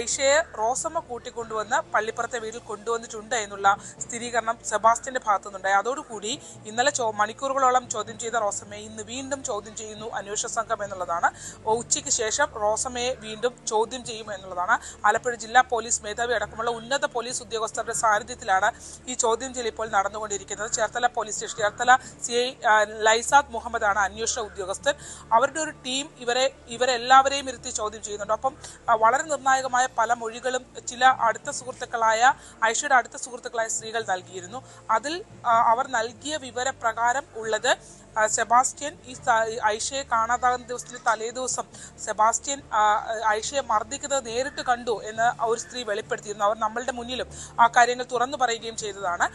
ഐഷയെ റോസമ്മ കൂട്ടിക്കൊണ്ടുവന്ന് പള്ളിപ്പുറത്തെ വീട്ടിൽ കൊണ്ടുവന്നിട്ടുണ്ട് എന്നുള്ള സ്ഥിരീകരണം സെബാസ്റ്റ്യന്റെ ഭാഗത്തു നിന്നുണ്ടായി. അതോടുകൂടി ഇന്നലെ മണിക്കൂറുകളോളം ചോദ്യം ചെയ്ത റോസമ്മയെ ഇന്ന് വീണ്ടും ചോദ്യം ചെയ്യുന്നു അന്വേഷണ സംഘം എന്നുള്ളതാണ്. ഉച്ചയ്ക്ക് ശേഷം റോസമ്മയെ വീണ്ടും ചോദ്യം ചെയ്യും എന്നുള്ളതാണ്. ആലപ്പുഴ ജില്ലാ പോലീസ് മേധാവി അടക്കമുള്ള ഉന്നത പോലീസ് ഉദ്യോഗസ്ഥരുടെ സാന്നിധ്യത്തിലാണ് ഈ ചോദ്യം ചെയ്യൽ ഇപ്പോൾ നടന്നുകൊണ്ടിരിക്കുന്നത്. Cherthala police station, Cherthala CI Laisad Muhammad ആണ് അന്വേഷണ ഉദ്യോഗസ്ഥൻ. അവരുടെ ഒരു ടീം ഇവരെല്ലാവരെയും ഇരുത്തി ചോദ്യം ചെയ്യുന്നുണ്ട്. ഒപ്പം വളരെ നിർണായകമായ പല മൊഴികളും ചില അടുത്ത സുഹൃത്തുക്കളായ ഐഷയുടെ അടുത്ത സുഹൃത്തുക്കളായ സ്ത്രീകൾ നൽകിയിരുന്നു. അതിൽ അവർ നൽകിയ വിവരപ്രകാരം ഉള്ളത് സെബാസ്റ്റ്യൻ ഈ ഐഷയെ കാണാതാകുന്ന ദിവസത്തിന് തലേ ദിവസം സെബാസ്റ്റ്യൻ ഐഷയെ മർദ്ദിക്കുന്നത് നേരിട്ട് കണ്ടു എന്ന് ഒരു സ്ത്രീ വെളിപ്പെടുത്തിയിരുന്നു. അവർ നമ്മളുടെ മുന്നിലും ആ കാര്യങ്ങൾ തുറന്നു പറയുകയും ചെയ്തതാണ്.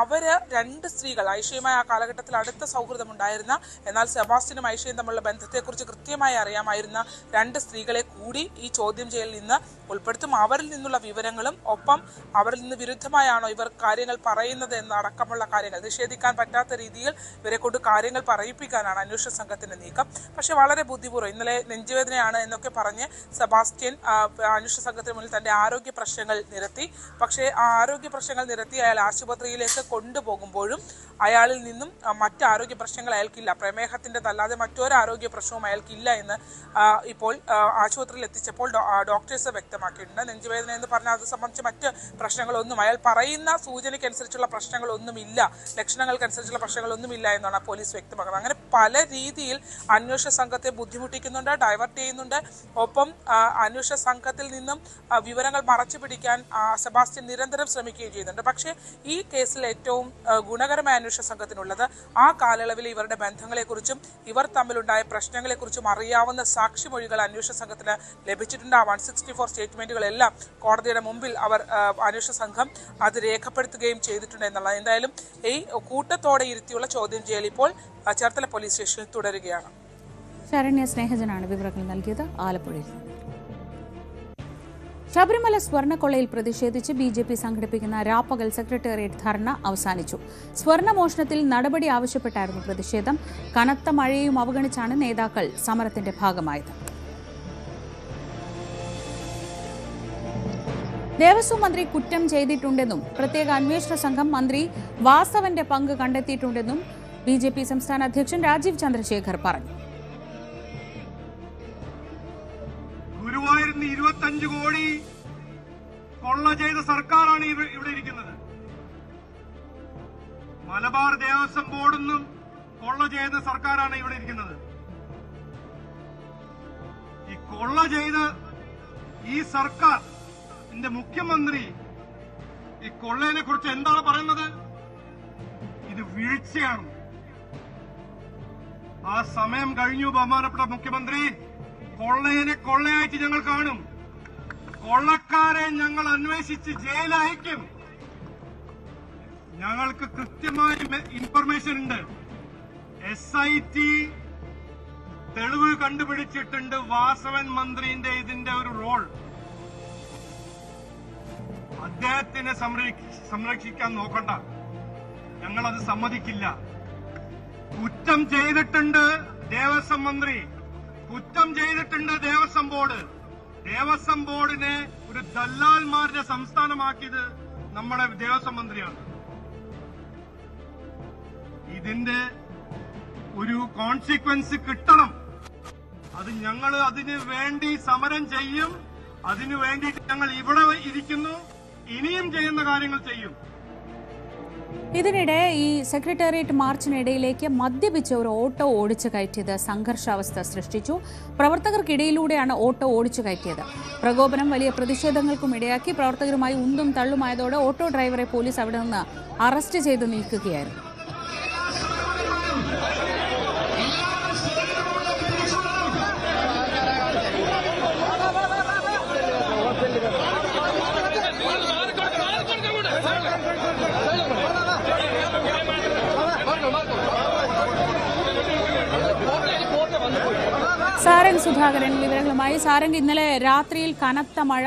അവര് 2 സ്ത്രീകൾ ഐഷയുമായി ആ കാലഘട്ടത്തിൽ അടുത്ത സൗഹൃദമുണ്ടായിരുന്ന, എന്നാൽ സെബാസ്റ്റ്യനും ഐഷയും തമ്മിലുള്ള ബന്ധത്തെക്കുറിച്ച് കൃത്യമായി അറിയാമായിരുന്ന 2 സ്ത്രീകളെ കൂടി ഈ ചോദ്യം ചെയ്യലിൽ നിന്ന് ഉൾപ്പെടുത്തും. അവരിൽ നിന്നുള്ള വിവരങ്ങളും ഒപ്പം അവരിൽ നിന്ന് വിരുദ്ധമായാണോ ഇവർ കാര്യങ്ങൾ പറയുന്നത് എന്നടക്കമുള്ള കാര്യങ്ങൾ നിഷേധിക്കാൻ പറ്റാത്ത രീതിയിൽ ഇവരെ കൊണ്ട് കാര്യങ്ങൾ പറയിപ്പിക്കാനാണ് അന്വേഷണ സംഘത്തിന്റെ നീക്കം. പക്ഷെ വളരെ ബുദ്ധിപൂർവ്വം ഇന്നലെ നെഞ്ചുവേദനയാണ് എന്നൊക്കെ പറഞ്ഞ് സെബാസ്റ്റ്യൻ അന്വേഷണ സംഘത്തിന് മുന്നിൽ തന്റെ ആരോഗ്യ പ്രശ്നങ്ങൾ നിരത്തി. പക്ഷേ ആ ആരോഗ്യ പ്രശ്നങ്ങൾ നിരത്തി അയാൾ ആശുപത്രിയിലേക്ക് കൊണ്ടുപോകുമ്പോഴും അയാളിൽ നിന്നും മറ്റ് ആരോഗ്യ പ്രശ്നങ്ങൾ അയാൾക്കില്ല, പ്രമേഹത്തിൻ്റെതല്ലാതെ മറ്റൊരു ആരോഗ്യ പ്രശ്നവും അയാൾക്കില്ല എന്ന് ഇപ്പോൾ ആശുപത്രിയിൽ എത്തിച്ചപ്പോൾ ഡോക്ടേഴ്സ് വ്യക്തമാക്കിയിട്ടുണ്ട്. നെഞ്ചുവേദന എന്ന് പറഞ്ഞാൽ അത് സംബന്ധിച്ച് മറ്റ് പ്രശ്നങ്ങളൊന്നും അയാൾ പറയുന്ന സൂചനയ്ക്കനുസരിച്ചുള്ള പ്രശ്നങ്ങളൊന്നുമില്ല, ലക്ഷണങ്ങൾക്കനുസരിച്ചുള്ള പ്രശ്നങ്ങളൊന്നുമില്ല എന്നാണ് പോലീസ് വ്യക്തമാക്കുന്നത്. അങ്ങനെ പല രീതിയിൽ അന്വേഷണ സംഘത്തെ ബുദ്ധിമുട്ടിക്കുന്നുണ്ട്, ഡൈവേർട്ട് ചെയ്യുന്നുണ്ട്. ഒപ്പം അന്വേഷണ സംഘത്തിൽ നിന്നും വിവരങ്ങൾ മറച്ചു പിടിക്കാൻ സെബാസ്റ്റ്യൻ നിരന്തരം ശ്രമിക്കുകയും ചെയ്യുന്നുണ്ട്. പക്ഷേ ഈ കേസിൽ ഏറ്റവും ഗുണകരമായ അന്വേഷണ സംഘത്തിനുള്ളത് ആ കാലയളവിൽ ഇവരുടെ ബന്ധങ്ങളെക്കുറിച്ചും ഇവർ തമ്മിലുണ്ടായ പ്രശ്നങ്ങളെക്കുറിച്ചും അറിയാവുന്ന സാക്ഷിമൊഴികൾ അന്വേഷണ സംഘത്തിന് ലഭിച്ചിട്ടുണ്ട്. ആ 164 സ്റ്റേറ്റ്മെന്റുകളെല്ലാം കോടതിയുടെ മുമ്പിൽ അവർ അന്വേഷണ സംഘം അത് രേഖപ്പെടുത്തുകയും ചെയ്തിട്ടുണ്ട് എന്നുള്ളത്. എന്തായാലും ഈ കൂട്ടത്തോടെ ഇരുത്തിയുള്ള ചോദ്യം ചെയ്യൽ ഇപ്പോൾ ചേർത്തല പോലീസ് സ്റ്റേഷനിൽ തുടരുകയാണ്. ശരണ്യ സ്നേഹജനാണ് വിവരങ്ങൾ നൽകിയത് ആലപ്പുഴയിൽ. ശബരിമല സ്വർണ്ണക്കൊള്ളയിൽ പ്രതിഷേധിച്ച് BJP സംഘടിപ്പിക്കുന്ന രാപ്പകൽ സെക്രട്ടേറിയറ്റ് ധർണ അവസാനിച്ചു. സ്വർണ്ണമോഷണത്തിൽ നടപടി ആവശ്യപ്പെട്ടായിരുന്നു പ്രതിഷേധം. കനത്ത മഴയും അവഗണിച്ചാണ് നേതാക്കൾ സമരത്തിന്റെ ഭാഗമായത്. ദേവസ്വം മന്ത്രി കുറ്റം ചെയ്തിട്ടുണ്ടെന്നും പ്രത്യേക അന്വേഷണ സംഘം മന്ത്രി വാസവന്റെ പങ്ക് കണ്ടെത്തിയിട്ടുണ്ടെന്നും ബിജെപി സംസ്ഥാന അധ്യക്ഷൻ രാജീവ് ചന്ദ്രശേഖർ പറഞ്ഞു. ഗുരുവായൂരിന് 25 കോടി കൊള്ള ചെയ്ത സർക്കാരാണ് ഇവിടെ ഇരിക്കുന്നത്. മലബാർ ദേവസ്വം ബോർഡൊന്നും കൊള്ള ചെയ്ത സർക്കാരാണ് ഇവിടെ ഇരിക്കുന്നത്. ഈ കൊള്ള ചെയ്ത ഈ സർക്കാർ മുഖ്യമന്ത്രി ഈ കൊള്ളയെ കുറിച്ച് എന്താണ് പറയുന്നത്? ഇത് വീഴ്ചയാണ്. ആ സമയം കഴിഞ്ഞു. ബഹുമാനപ്പെട്ട മുഖ്യമന്ത്രി, കൊള്ളയെ കൊള്ളയായിട്ട് ഞങ്ങൾ കാണും. കൊള്ളക്കാരെ ഞങ്ങൾ അന്വേഷിച്ച് ജയിലയക്കും. ഞങ്ങൾക്ക് കൃത്യമായ ഇൻഫർമേഷൻ ഉണ്ട്. SIT തെളിവ് കണ്ടുപിടിച്ചിട്ടുണ്ട്. വാസവൻ മന്ത്രിന്റെ ഇതിന്റെ ഒരു റോൾ. അദ്ദേഹത്തിനെ സംരക്ഷിക്കാൻ നോക്കണ്ട, ഞങ്ങളത് സമ്മതിക്കില്ല. കുറ്റം ചെയ്തിട്ടുണ്ട് ദേവസ്വം മന്ത്രി, കുറ്റം ചെയ്തിട്ടുണ്ട് ദേവസ്വം ബോർഡ്. ദേവസ്വം ബോർഡിനെ ഒരു ദല്ലാൽമാരുടെ സംസ്ഥാനമാക്കിയത് നമ്മുടെ ദേവസ്വം മന്ത്രിയാണ്. ഇതിന്റെ ഒരു കോൺസിക്വൻസ് കിട്ടണം. അത് ഞങ്ങൾ അതിനു വേണ്ടി സമരം ചെയ്യും. അതിനു വേണ്ടിയിട്ട് ഞങ്ങൾ ഇവിടെ ഇരിക്കുന്നു. ഇനിയും ചെയ്യുന്ന കാര്യങ്ങൾ ചെയ്യും. ഇതിനിടെ ഈ സെക്രട്ടേറിയറ്റ് മാർച്ചിനിടയിലേക്ക് മദ്യപിച്ച ഒരു ഓട്ടോ ഓടിച്ചു കയറ്റിയത് സംഘർഷാവസ്ഥ സൃഷ്ടിച്ചു. പ്രവർത്തകർക്കിടയിലൂടെയാണ് ഓട്ടോ ഓടിച്ചു കയറ്റിയത്. പ്രകോപനം വലിയ പ്രതിഷേധങ്ങൾക്കും ഇടയാക്കി. പ്രവർത്തകരുമായി ഉന്തും തള്ളുമായതോടെ ഓട്ടോ ഡ്രൈവറെ പോലീസ് അവിടെ നിന്ന് അറസ്റ്റ് ചെയ്ത് നീക്കുകയായിരുന്നു. സാരംഗ് സുധാകരൻ വിവരങ്ങളുമായി. സാരംഗ്, ഇന്നലെ രാത്രിയിൽ കനത്ത മഴ,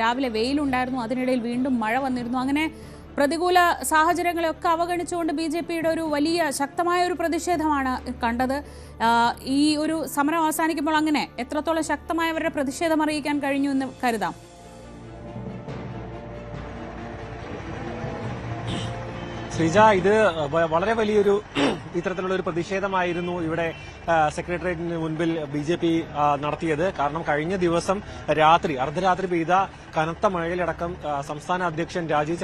രാവിലെ വെയിലുണ്ടായിരുന്നു, അതിനിടയിൽ വീണ്ടും മഴ വന്നിരുന്നു. അങ്ങനെ പ്രതികൂല സാഹചര്യങ്ങളെയൊക്കെ അവഗണിച്ചുകൊണ്ട് BJPയുടെ ഒരു വലിയ ശക്തമായ ഒരു പ്രതിഷേധമാണ് കണ്ടത്. ഈ ഒരു സമരം അവസാനിക്കുമ്പോൾ അങ്ങനെ എത്രത്തോളം ശക്തമായവരുടെ പ്രതിഷേധം അറിയിക്കാൻ കഴിഞ്ഞു എന്ന് കരുതാം? ശ്രീജ, ഇത് വളരെ വലിയൊരു ഇത്തരത്തിലുള്ള ഒരു പ്രതിഷേധമായിരുന്നു ഇവിടെ സെക്രട്ടേറിയറ്റിന് മുൻപിൽ BJP നടത്തിയത്. കാരണം കഴിഞ്ഞ ദിവസം അർദ്ധരാത്രി പെയ്ത കനത്ത മഴയിലടക്കം സംസ്ഥാന അധ്യക്ഷൻ രാജീവ്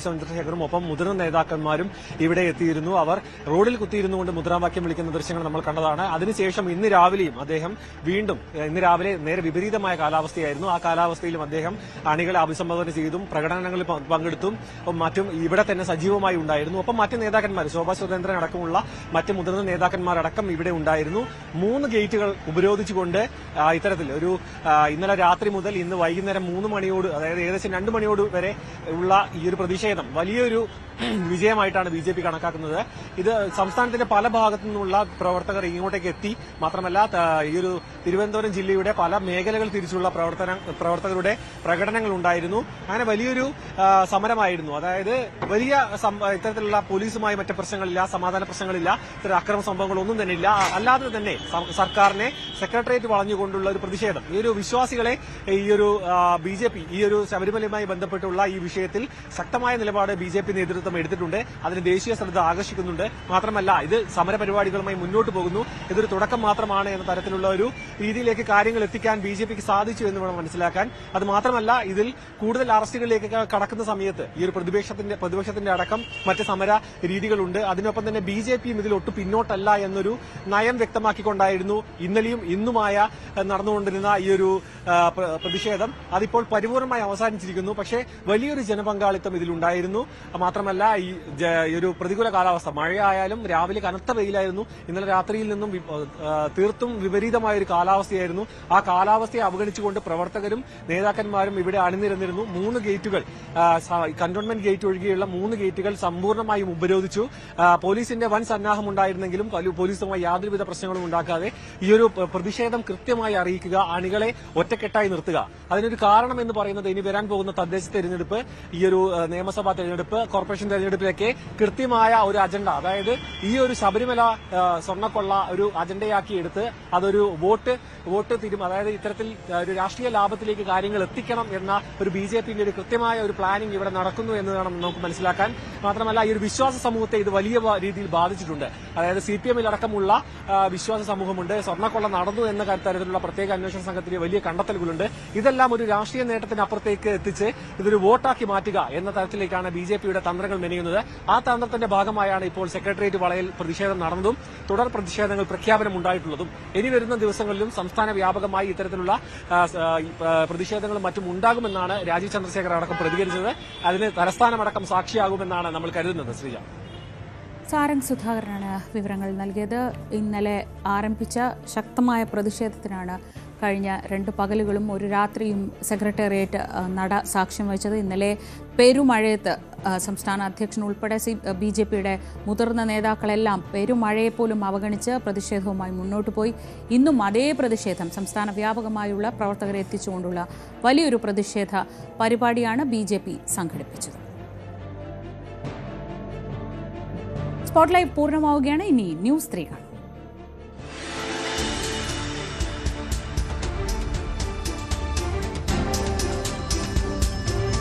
ചന്ദ്രശേഖറും ഒപ്പം മുതിർന്ന നേതാക്കന്മാരും ഇവിടെ എത്തിയിരുന്നു. അവർ റോഡിൽ കുത്തിയിരുന്നുകൊണ്ട് മുദ്രാവാക്യം വിളിക്കുന്ന ദൃശ്യങ്ങൾ നമ്മൾ കണ്ടതാണ്. അതിനുശേഷം ഇന്ന് രാവിലെയും അദ്ദേഹം ഇന്ന് രാവിലെ നേരെ വിപരീതമായ കാലാവസ്ഥയായിരുന്നു. ആ കാലാവസ്ഥയിലും അദ്ദേഹം അണികളെ അഭിസംബോധന ചെയ്തും പ്രകടനങ്ങളിൽ പങ്കെടുത്തും മറ്റും ഇവിടെ തന്നെ സജീവമായി ഉണ്ടായിരുന്നു. ഒപ്പം മറ്റ് നേതാക്കന്മാർ, ശോഭാ സുരേന്ദ്രൻ അടക്കമുള്ള മറ്റ് മുതിർന്ന നേതാക്കന്മാരടക്കം ഇവിടെ ഉണ്ടായിരുന്നു. 3 ഗേറ്റുകൾ ഉപരോധിച്ചുകൊണ്ട് ഇത്തരത്തിൽ ഇന്നലെ രാത്രി മുതൽ ഇന്ന് വൈകുന്നേരം 3 മണിയോട്, അതായത് ഏകദേശം 2 മണിയോട് വരെ ഉള്ള ഈ ഒരു പ്രതിഷേധം വലിയൊരു വിജയമായിട്ടാണ് BJP കണക്കാക്കുന്നത്. ഇത് സംസ്ഥാനത്തിന്റെ പല ഭാഗത്തു നിന്നുള്ള പ്രവർത്തകർ ഇങ്ങോട്ടേക്ക് എത്തി. മാത്രമല്ല ഈ ഒരു തിരുവനന്തപുരം ജില്ലയുടെ പല മേഖലകൾ തിരിച്ചുള്ള പ്രവർത്തകരുടെ പ്രകടനങ്ങൾ ഉണ്ടായിരുന്നു. അങ്ങനെ വലിയൊരു സമരമായിരുന്നു. അതായത് വലിയ ഇത്തരത്തിലുള്ള പോലീസുമായി മറ്റ് പ്രശ്നങ്ങളില്ല, സമാധാന പ്രശ്നങ്ങളില്ല, ഇത്തരം അക്രമ സംഭവങ്ങളൊന്നും തന്നെ ഇല്ല. അല്ലാതെ തന്നെ സർക്കാരിനെ സെക്രട്ടേറിയറ്റ് വളഞ്ഞുകൊണ്ടുള്ള ഒരു പ്രതിഷേധം. ഈ ഒരു വിശ്വാസികളെ ഈ ഒരു BJP ഈ ഒരു ശബരിമലയുമായി ബന്ധപ്പെട്ടുള്ള ഈ വിഷയത്തിൽ ശക്തമായ നിലപാട് BJP നേതൃത്വം എടുത്തിട്ടുണ്ട്. അതിന് ദേശീയ ശ്രദ്ധ ആകർഷിക്കുന്നുണ്ട്. മാത്രമല്ല ഇത് സമരപരിപാടികളുമായി മുന്നോട്ട് പോകുന്നു. ഇതൊരു തുടക്കം മാത്രമാണ് എന്ന തരത്തിലുള്ള ഒരു രീതിയിലേക്ക് കാര്യങ്ങൾ എത്തിക്കാൻ BJPക്ക് സാധിച്ചു എന്ന് വേണം മനസ്സിലാക്കാൻ. അത് മാത്രമല്ല ഇതിൽ കൂടുതൽ അറസ്റ്റുകളിലേക്ക് കടക്കുന്ന സമയത്ത് ഈ ഒരു പ്രതിപക്ഷത്തിന്റെ അടക്കം മറ്റ് സമര രീതികളുണ്ട്. അതിനൊപ്പം തന്നെ BJPയും ഇതിൽ ഒട്ടും പിന്നോട്ടല്ല എന്നൊരു നയം വ്യക്തമാക്കിക്കൊണ്ടായിരുന്നു ഇന്നലെയും ഇന്നുമായ നടന്നുകൊണ്ടിരുന്ന ഈ ഒരു പ്രതിഷേധം. അതിപ്പോൾ പരിപൂർണമായി അവസാനിച്ചിരിക്കുന്നു. പക്ഷേ വലിയൊരു ജനപങ്കാളിത്തം ഇതിലുണ്ടായിരുന്നു. മാത്രമല്ല ഈ ഒരു പ്രതികൂല കാലാവസ്ഥ, മഴയായാലും രാവിലെ കനത്ത വെയിലായിരുന്നു. ഇന്നലെ രാത്രിയിൽ നിന്നും തീർത്തും വിപരീതമായ ഒരു കാലാവസ്ഥയായിരുന്നു. ആ കാലാവസ്ഥയെ അവഗണിച്ചുകൊണ്ട് പ്രവർത്തകരും നേതാക്കന്മാരും ഇവിടെ അണിനിരന്നിരുന്നു. 3 ഗേറ്റുകൾ, കന്റോൺമെന്റ് ഗേറ്റ് ഒഴികെയുള്ള 3 ഗേറ്റുകൾ സമ്പൂർണ്ണമായും ഉപരോധിച്ചു. പോലീസിന്റെ വൻ സന്നാഹം ഉണ്ടായിരുന്നെങ്കിലും പോലീസുമായി യാതൊരുവിധ പ്രശ്നങ്ങളും ഉണ്ടാക്കാതെ ഈ ഒരു പ്രതിഷേധം കൃത്യമായി അറിയിക്കുക, അണികളെ ഒറ്റക്കെട്ടായി നിർത്തുക. അതിനൊരു കാരണം എന്ന് പറയുന്നത് ഇനി വരാൻ പോകുന്ന തദ്ദേശ തെരഞ്ഞെടുപ്പ്, ഈ ഒരു നിയമസഭാ തെരഞ്ഞെടുപ്പ്, കോർപ്പറേഷൻ കോർപ്പറേഷൻ തെരഞ്ഞെടുപ്പിലൊക്കെ കൃത്യമായ ഒരു അജണ്ട, അതായത് ഈ ഒരു ശബരിമല സ്വർണ്ണക്കൊള്ള ഒരു അജണ്ടയാക്കി എടുത്ത് അതൊരു വോട്ട് അതായത് ഇത്തരത്തിൽ ഒരു രാഷ്ട്രീയ ലാഭത്തിലേക്ക് കാര്യങ്ങൾ എത്തിക്കണം എന്ന ഒരു BJPയുടെ ഒരു കൃത്യമായ ഒരു പ്ലാനിംഗ് ഇവിടെ നടക്കുന്നു എന്ന് വേണം നമുക്ക് മനസ്സിലാക്കാൻ. മാത്രമല്ല ഈ ഒരു വിശ്വാസ സമൂഹത്തെ ഇത് വലിയ രീതിയിൽ ബാധിച്ചിട്ടുണ്ട്. അതായത് CPM അടക്കമുള്ള വിശ്വാസ സമൂഹമുണ്ട്. സ്വർണ്ണക്കൊള്ള നടന്നു എന്ന തരത്തിലുള്ള പ്രത്യേക അന്വേഷണ സംഘത്തിന് വലിയ കണ്ടെത്തലുകളുണ്ട്. ഇതെല്ലാം ഒരു രാഷ്ട്രീയ നേട്ടത്തിനപ്പുറത്തേക്ക് എത്തിച്ച് ഇതൊരു വോട്ടാക്കി മാറ്റുക എന്ന തരത്തിലേക്കാണ് BJPയുടെ തന്ത്രങ്ങൾ മെനയുന്നത്. ആ തന്ത്രത്തിന്റെ ഭാഗമായാണ് ഇപ്പോൾ സെക്രട്ടേറിയറ്റ് വളയിൽ പ്രതിഷേധം നടന്നതും തുടർ പ്രതിഷേധങ്ങൾ പ്രഖ്യാപനം ഉണ്ടായിട്ടുള്ളതും. ഇനി വരുന്ന ദിവസങ്ങളിലും സംസ്ഥാന വ്യാപകമായി ഇത്തരത്തിലുള്ള പ്രതിഷേധങ്ങളും മറ്റും ഉണ്ടാകുമെന്നാണ് രാജീവ് ചന്ദ്രശേഖർ അടക്കം പ്രതികരിച്ചത്. അതിന് തലസ്ഥാനമടക്കം സാക്ഷിയാകുമെന്നാണ് നമ്മൾ കരുതുന്നത്. ശ്രീജ, സാരംഗ് സുധാകരനാണ് വിവരങ്ങൾ നൽകിയത്. ഇന്നലെ ആരംഭിച്ച ശക്തമായ പ്രതിഷേധത്തിനാണ് കഴിഞ്ഞ 2 പകലുകളും 1 രാത്രിയും സെക്രട്ടേറിയറ്റ് നട സാക്ഷ്യം വഹിച്ചത്. ഇന്നലെ പെരുമഴയത്ത് സംസ്ഥാന അധ്യക്ഷൻ ഉൾപ്പെടെ BJPയുടെ മുതിർന്ന നേതാക്കളെല്ലാം പെരുമഴയെപ്പോലും അവഗണിച്ച് പ്രതിഷേധവുമായി മുന്നോട്ട് പോയി. ഇന്നും അതേ പ്രതിഷേധം സംസ്ഥാന വ്യാപകമായുള്ള പ്രവർത്തകരെ എത്തിച്ചുകൊണ്ടുള്ള വലിയൊരു പ്രതിഷേധ പരിപാടിയാണ് BJP സംഘടിപ്പിച്ചത്. സ്പോട്ട്ലൈറ്റ് പൂർണ്ണമാവുകയാണ്. ഇനി ന്യൂസ് 3 കാണാം.